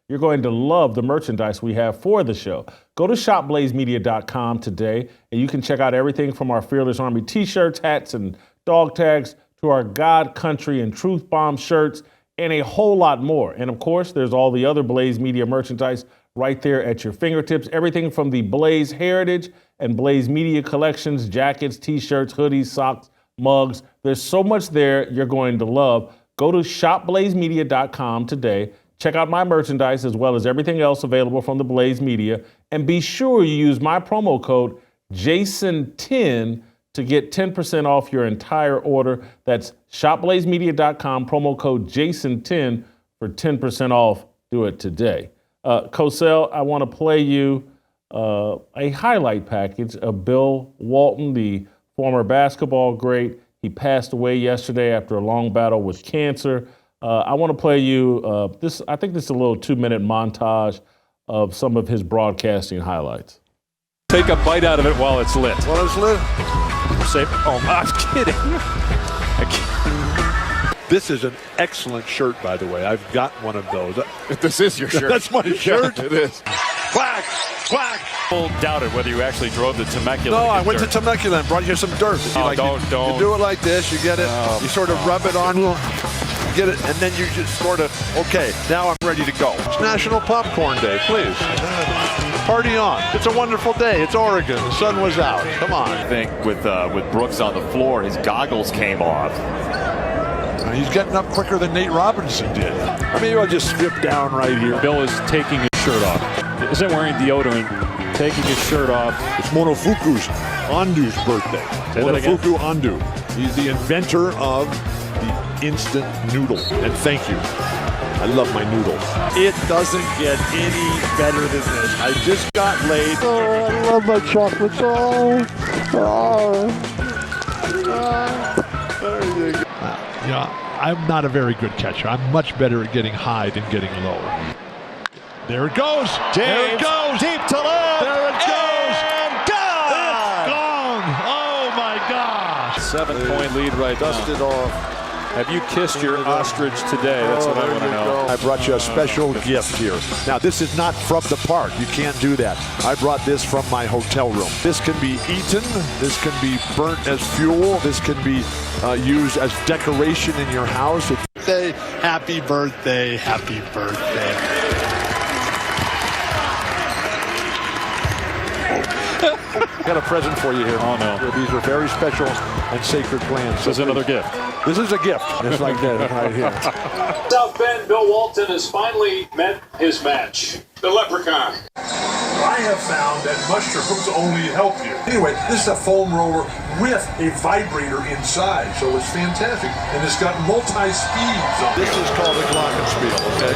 you're going to love the merchandise we have for the show. Go to shopblazemedia.com today, and you can check out everything from our Fearless Army t-shirts, hats, and dog tags to our God, Country, and Truth Bomb shirts, and a whole lot more. And of course, there's all the other Blaze Media merchandise right there at your fingertips. Everything from the Blaze Heritage and Blaze Media collections, jackets, t-shirts, hoodies, socks, mugs. There's so much there you're going to love. Go to shopblazemedia.com today. Check out my merchandise as well as everything else available from the Blaze Media. And be sure you use my promo code JASON10 to get 10% off your entire order. That's shopblazemedia.com, promo code JASON10 for 10% off. Do it today. Cosell, I want to play you a highlight package of Bill Walton, the former basketball great. He passed away yesterday after a long battle with cancer. I want to play you this. I think this is a little 2-minute montage of some of his broadcasting highlights. Take a bite out of it while it's lit. While it's lit? Say, oh, I'm kidding. This is an excellent shirt, by the way. I've got one of those. This is your shirt. That's my shirt. It is. Quack, quack. People doubted whether you actually drove to Temecula. No, I went to Temecula and brought you some dirt. Don't. You do it like this. You get it. You sort of rub it on. Get it, and then you just sort of, okay, now I'm ready to go. It's National Popcorn Day, please. Party on. It's a wonderful day. It's Oregon. The sun was out. Come on. I think with Brooks on the floor, his goggles came off. He's getting up quicker than Nate Robinson did. Maybe I'll just strip down right here. Bill is taking his shirt off. Isn't wearing deodorant, taking his shirt off. It's Monofuku's Andu's birthday. Monofuku Andu. He's the inventor of the instant noodle. And thank you. I love my noodles. It doesn't get any better than this. I just got laid. Oh, I love my chocolates. There you go. Yeah, I'm not a very good catcher. I'm much better at getting high than getting low. There it goes. James, there it goes. Deep to left. There it goes. And gone. It's gone. Oh, my gosh. 7-point lead right Dusted now. off. Have you kissed your ostrich today? That's what I want to know. I brought you a special gift here. Now, this is not from the park. You can't do that. I brought this from my hotel room. This can be eaten. This can be burnt as fuel. This can be used as decoration in your house. Happy birthday, happy birthday. Got a present for you here. Oh, no. These are very special and sacred plans. This is another gift. This is a gift. It's like that right here. South Bend, Bill Walton has finally met his match, the Leprechaun. I have found that mushrooms only help you. Anyway, this is a foam roller with a vibrator inside, so it's fantastic. And it's got multi-speeds on it. This is called a glockenspiel, okay?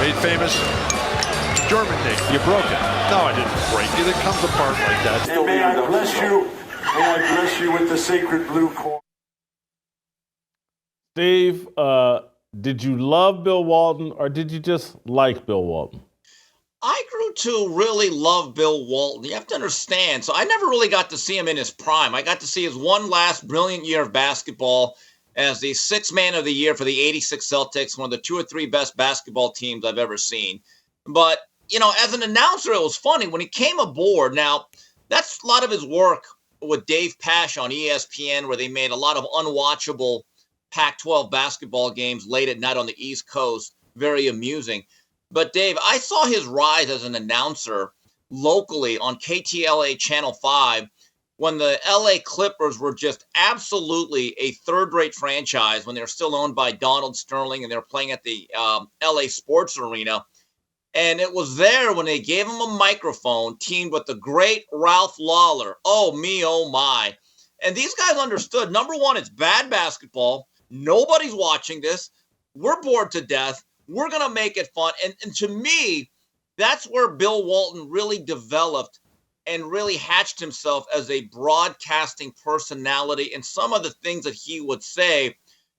Made famous German name. You broke it. No, I didn't break it. It comes apart like that. And may I bless you, with the sacred blue cord. Steve, did you love Bill Walton or did you just like Bill Walton? I grew to really love Bill Walton. You have to understand. So I never really got to see him in his prime. I got to see his one last brilliant year of basketball as the sixth man of the year for the 86 Celtics, one of the 2 or 3 best basketball teams I've ever seen. But, you know, as an announcer, it was funny. When he came aboard, now, that's a lot of his work with Dave Pasch on ESPN, where they made a lot of unwatchable Pac-12 basketball games late at night on the East Coast. Very amusing. But, Dave, I saw his rise as an announcer locally on KTLA Channel 5 when the LA Clippers were just absolutely a third-rate franchise when they were still owned by Donald Sterling and they were playing at the LA Sports Arena. And it was there when they gave him a microphone teamed with the great Ralph Lawler. Oh, me, oh, my. And these guys understood, number one, it's bad basketball. Nobody's watching this. We're bored to death. We're going to make it fun. And to me, that's where Bill Walton really developed and really hatched himself as a broadcasting personality. And some of the things that he would say,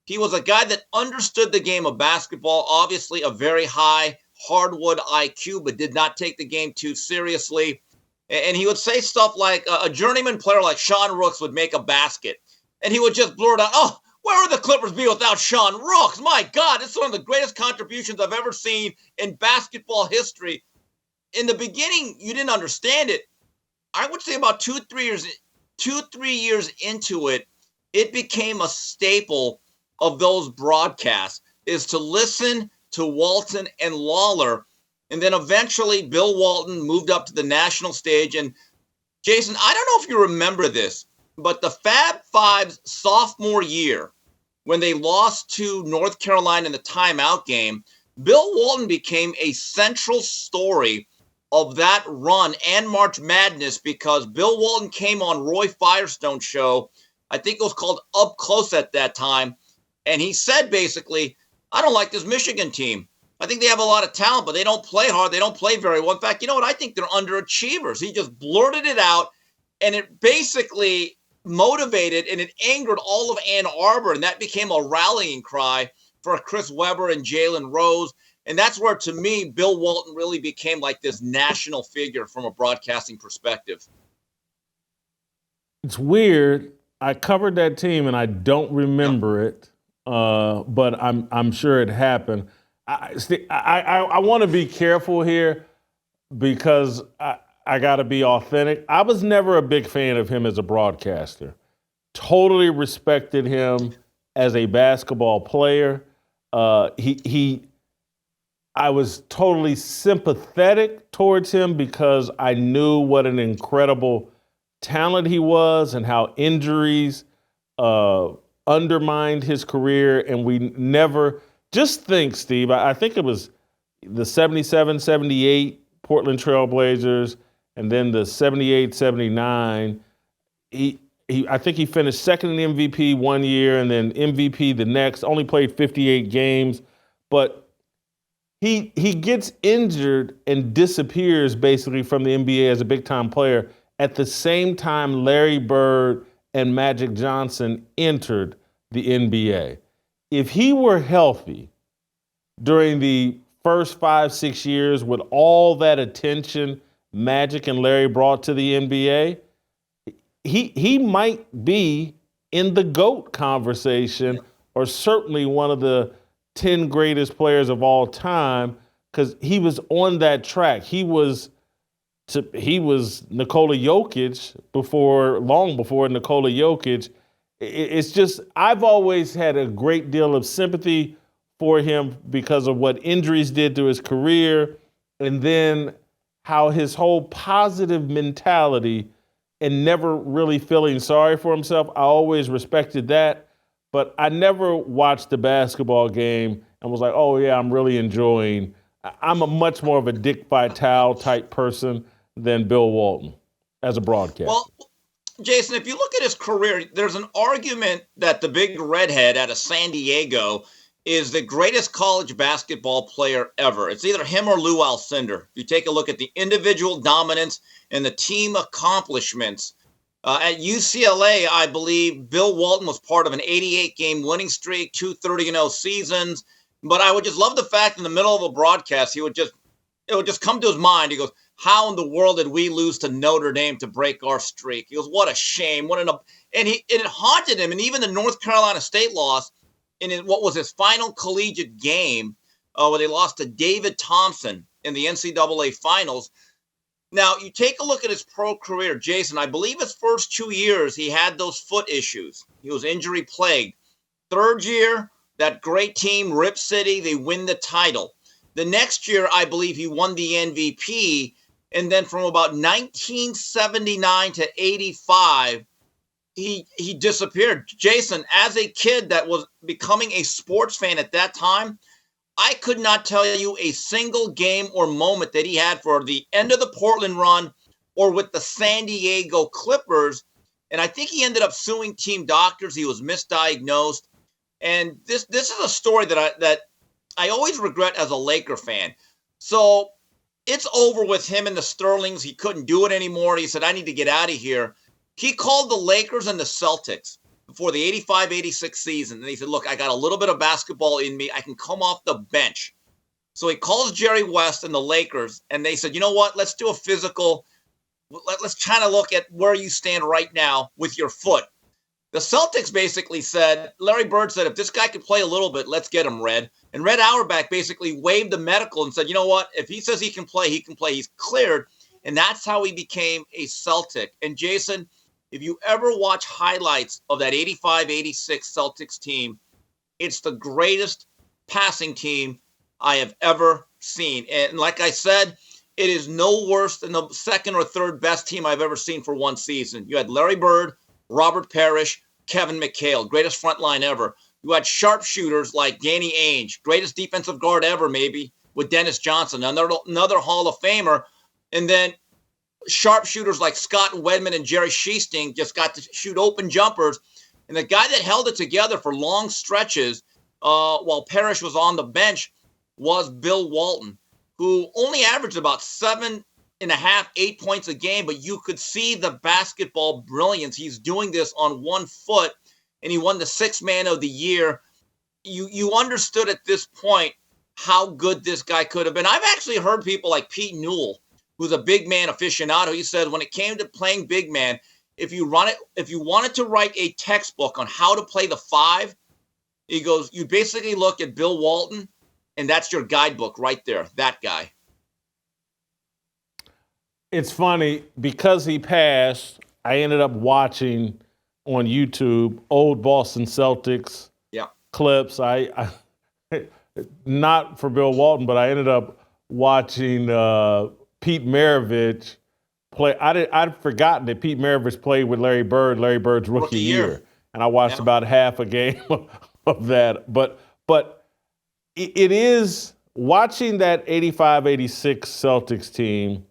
he was a guy that understood the game of basketball, obviously a very high hardwood IQ, but did not take the game too seriously. And he would say stuff like a journeyman player like Sean Rooks would make a basket. And he would just blurt out, oh, where would the Clippers be without Sean Rooks? My God, it's one of the greatest contributions I've ever seen in basketball history. In the beginning, you didn't understand it. I would say about 2-3 years into it, it became a staple of those broadcasts, is to listen to Walton and Lawler. And then eventually Bill Walton moved up to the national stage. And Jason, I don't know if you remember this, but the Fab Five's sophomore year, when they lost to North Carolina in the timeout game, Bill Walton became a central story of that run and March Madness because Bill Walton came on Roy Firestone's show. I think it was called Up Close at that time. And he said basically, I don't like this Michigan team. I think they have a lot of talent, but they don't play hard. They don't play very well. In fact, you know what? I think they're underachievers. He just blurted it out, and it basically motivated and it angered all of Ann Arbor, and that became a rallying cry for Chris Webber and Jalen Rose. And that's where, to me, Bill Walton really became like this national figure from a broadcasting perspective. It's weird. I covered that team, and I don't remember it, but I'm sure it happened. I want to be careful here because I got to be authentic. I was never a big fan of him as a broadcaster. Totally respected him as a basketball player. I was totally sympathetic towards him because I knew what an incredible talent he was and how injuries undermined his career. And we never, just think, Steve, I think it was the 77-78 Portland Trail Blazers and then the 78-79. I think he finished second in MVP one year and then MVP the next, only played 58 games. But he gets injured and disappears basically from the NBA as a big-time player at the same time Larry Bird and Magic Johnson entered the NBA. If he were healthy during the first 5-6 years with all that attention Magic and Larry brought to the NBA, he might be in the GOAT conversation or certainly one of the 10 greatest players of all time, because he was on that track. He was Nikola Jokic long before Nikola Jokic. It's just, I've always had a great deal of sympathy for him because of what injuries did to his career, and then how his whole positive mentality and never really feeling sorry for himself. I always respected that, but I never watched the basketball game and was like, oh yeah, I'm really enjoying. I'm a much more of a Dick Vitale type person than Bill Walton as a broadcaster. Well, Jason, if you look at his career, there's an argument that the big redhead out of San Diego is the greatest college basketball player ever. It's either him or Lou Alcindor. If you take a look at the individual dominance and the team accomplishments. At UCLA, I believe Bill Walton was part of an 88-game winning streak, 2 30-0 seasons. But I would just love the fact in the middle of a broadcast, it would just come to his mind. He goes, how in the world did we lose to Notre Dame to break our streak? He goes, what a shame. It haunted him. And even the North Carolina State loss in what was his final collegiate game, where they lost to David Thompson in the NCAA finals. Now, you take a look at his pro career, Jason, I believe his first 2 years, he had those foot issues. He was injury plagued. Third year, that great team, Rip City, they win the title. The next year, I believe he won the MVP. And then from about 1979 to 85, he disappeared. Jason, as a kid that was becoming a sports fan at that time, I could not tell you a single game or moment that he had for the end of the Portland run or with the San Diego Clippers. And I think he ended up suing team doctors. He was misdiagnosed. And this is a story that I always regret as a Laker fan. So it's over with him and the Sterlings. He couldn't do it anymore. He said, I need to get out of here. He called the Lakers and the Celtics before the 85-86 season. And he said, look, I got a little bit of basketball in me. I can come off the bench. So he calls Jerry West and the Lakers, and they said, you know what? Let's do a physical. Let's kind of look at where you stand right now with your foot. The Celtics basically said, Larry Bird said, if this guy could play a little bit, let's get him, Red. And Red Auerbach basically waived the medical and said, you know what? If he says he can play, he can play. He's cleared. And that's how he became a Celtic. And Jason, if you ever watch highlights of that 85-86 Celtics team, it's the greatest passing team I have ever seen. And like I said, it is no worse than the second or third best team I've ever seen for one season. You had Larry Bird, Robert Parrish, Kevin McHale, greatest front line ever. You had sharpshooters like Danny Ainge, greatest defensive guard ever, maybe, with Dennis Johnson, another Hall of Famer. And then sharpshooters like Scott Wedman and Jerry Sheasting just got to shoot open jumpers. And the guy that held it together for long stretches while Parrish was on the bench was Bill Walton, who only averaged about 7.5, 8 points a game, but you could see the basketball brilliance. He's doing this on one foot, and he won the Sixth Man of the Year. You understood at this point how good this guy could have been. I've actually heard people like Pete Newell, who's a big man aficionado. He said when it came to playing big man, if you wanted to write a textbook on how to play the five, he goes, you basically look at Bill Walton, and that's your guidebook right there, that guy. It's funny, because he passed, I ended up watching on YouTube old Boston Celtics clips. I not for Bill Walton, but I ended up watching Pete Maravich play. I'd forgotten that Pete Maravich played with Larry Bird, Larry Bird's rookie year. And I watched about half a game of that. But it is watching that 85-86 Celtics team,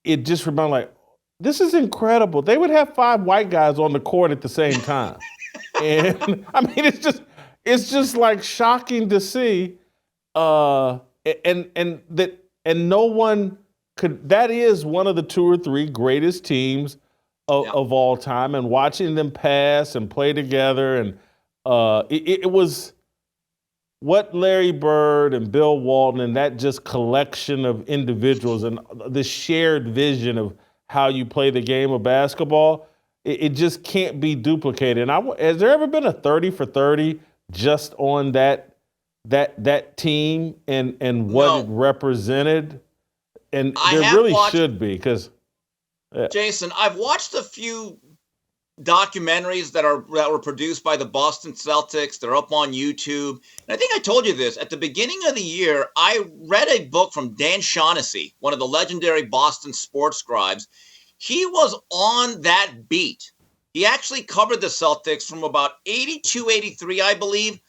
it just reminded like, this is incredible. They would have 5 white guys on the court at the same time. And I mean, it's just like shocking to see. And no one could, that is one of the 2 or 3 greatest teams of all time, and watching them pass and play together. And it was what Larry Bird and Bill Walton and that just collection of individuals and the shared vision of how you play the game of basketball, it just can't be duplicated. And has there ever been a 30 for 30 just on that team and what it represented? And there really should be, because Jason, I've watched a few documentaries that were produced by the Boston Celtics. They're up on YouTube. And I think I told you this. At the beginning of the year, I read a book from Dan Shaughnessy, one of the legendary Boston sports scribes. He was on that beat. He actually covered the Celtics from about 82, 83, I believe.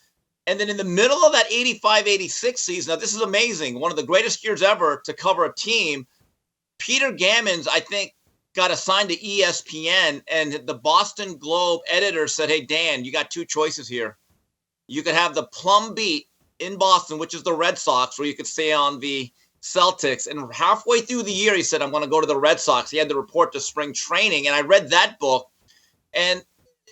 And then in the middle of that 85, 86 season, now this is amazing, one of the greatest years ever to cover a team, Peter Gammons, I think, got assigned to ESPN, and the Boston Globe editor said, hey, Dan, you got two choices here. You could have the plum beat in Boston, which is the Red Sox, or you could stay on the Celtics. And halfway through the year, he said, I'm going to go to the Red Sox. He had to report to spring training. And I read that book, and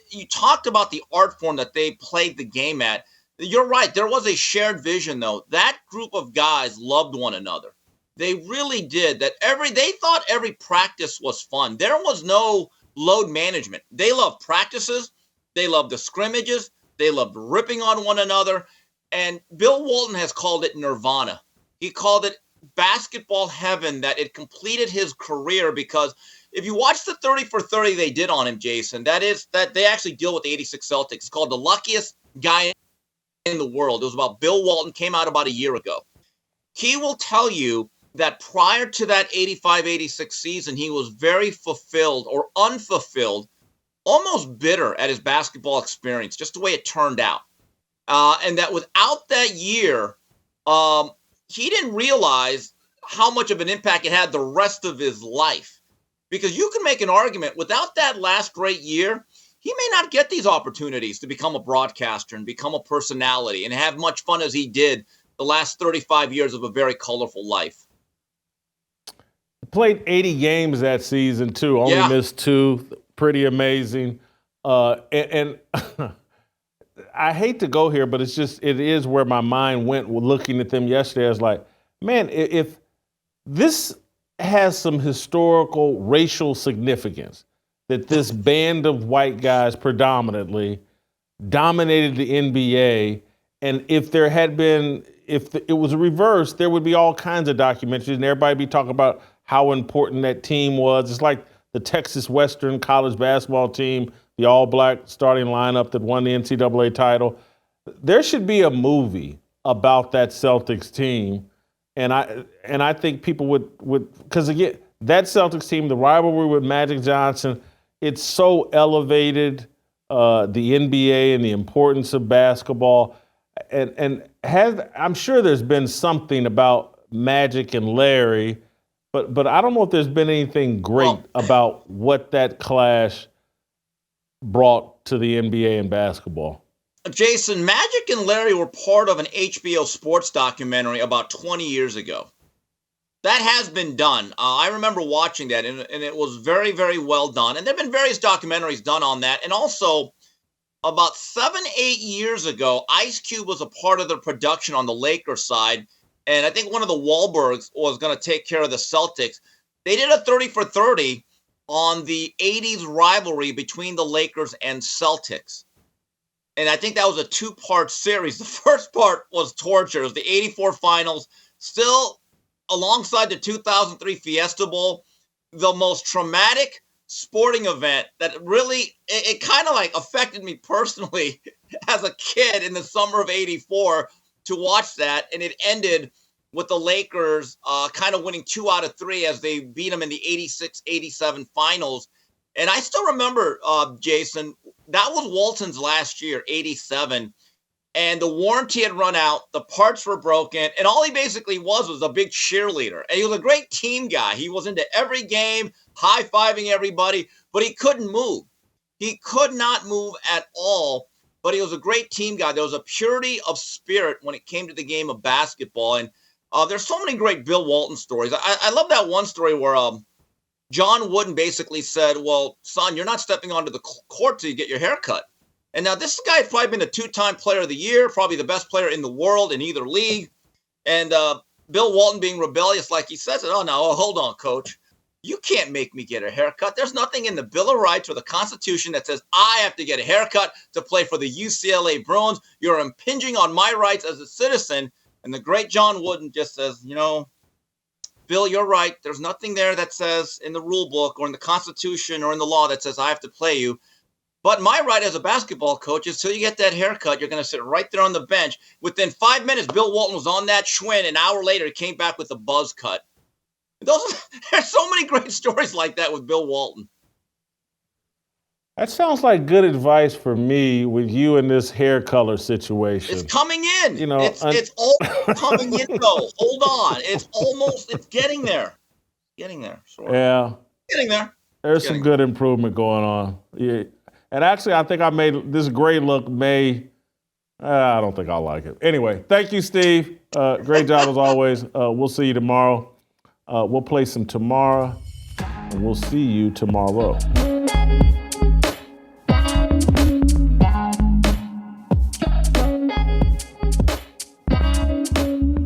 you talked about the art form that they played the game at. You're right. There was a shared vision, though. That group of guys loved one another. They really did. They thought every practice was fun. There was no load management. They loved practices. They loved the scrimmages. They loved ripping on one another. And Bill Walton has called it nirvana. He called it basketball heaven, that it completed his career, because if you watch the 30 for 30 they did on him, Jason, that they actually deal with the 86 Celtics. It's called The Luckiest Guy in the World. It was about Bill Walton, came out about a year ago. He will tell you that prior to that 85-86 season, he was very fulfilled or unfulfilled, almost bitter at his basketball experience, just the way it turned out. And that without that year, he didn't realize how much of an impact it had the rest of his life. Because you can make an argument, without that last great year, he may not get these opportunities to become a broadcaster and become a personality and have much fun as he did the last 35 years of a very colorful life. Played 80 games that season, too. Only missed 2. Pretty amazing. And I hate to go here, but it is where my mind went looking at them yesterday. I was like, man, if this has some historical racial significance, that this band of white guys predominantly dominated the NBA, and if it was reversed, there would be all kinds of documentaries, and everybody be talking about how important that team was. It's like the Texas Western college basketball team, the all-black starting lineup that won the NCAA title. There should be a movie about that Celtics team, and I think people would because again, that Celtics team, the rivalry with Magic Johnson, it's so elevated the NBA and the importance of basketball, and I'm sure there's been something about Magic and Larry. But I don't know if there's been anything great about what that clash brought to the NBA and basketball. Jason, Magic and Larry were part of an HBO sports documentary about 20 years ago. That has been done. I remember watching that, and it was very, very well done. And there have been various documentaries done on that. And also, about 7-8 years ago, Ice Cube was a part of the production on the Lakers side. And I think one of the Wahlbergs was going to take care of the Celtics. They did a 30 for 30 on the 80s rivalry between the Lakers and Celtics. And I think that was a 2-part series. The first part was torture. It was the 84 finals, still alongside the 2003 Fiesta Bowl, the most traumatic sporting event that really, it kind of like affected me personally as a kid in the summer of 84. To watch that, and it ended with the Lakers kind of winning 2 out of 3 as they beat them in the 86-87 finals. And I still remember, Jason, that was Walton's last year, 87, and the warranty had run out, the parts were broken, and all he basically was a big cheerleader. And he was a great team guy. He was into every game, high-fiving everybody, but he couldn't move. He could not move at all. But he was a great team guy. There was a purity of spirit when it came to the game of basketball. And there's so many great Bill Walton stories. I love that one story where John Wooden basically said, well, son, you're not stepping onto the court till you get your hair cut. And now this guy has probably been a 2-time player of the year, probably the best player in the world in either league. And Bill Walton being rebellious, like he says, hold on, coach. You can't make me get a haircut. There's nothing in the Bill of Rights or the Constitution that says I have to get a haircut to play for the UCLA Bruins. You're impinging on my rights as a citizen. And the great John Wooden just says, Bill, you're right. There's nothing there that says in the rule book or in the Constitution or in the law that says I have to play you. But my right as a basketball coach is till you get that haircut, you're going to sit right there on the bench. Within 5 minutes, Bill Walton was on that Schwinn. An hour later, he came back with a buzz cut. There's so many great stories like that with Bill Walton. That sounds like good advice for me with you in this hair color situation. It's coming in. It's all coming in, though. Hold on. It's getting there. Getting there. Sure. Yeah. Getting there. There's some good improvement going on. Yeah. And actually, I think I made this gray look I don't think I'll like it. Anyway, thank you, Steve. Great job as always. We'll see you tomorrow. We'll play some tomorrow, and we'll see you tomorrow.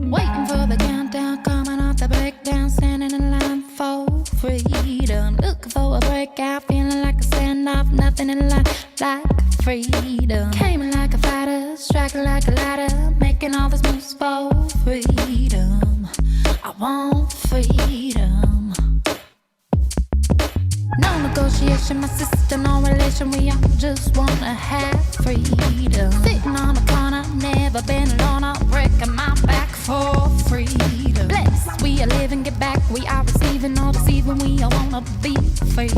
Waiting for the countdown, coming off the breakdown, standing in line for freedom. Looking for a breakout, feeling like a standoff, nothing in life like freedom. Came like a fighter, striking like a ladder, making all these moves for freedom. I want freedom. No negotiation, my sister, no relation. We all just wanna have freedom. Sitting on a corner, never been alone. I'm breaking my back for freedom. Blessed, we are living, get back. We are receiving, no deceiving. We all wanna be free.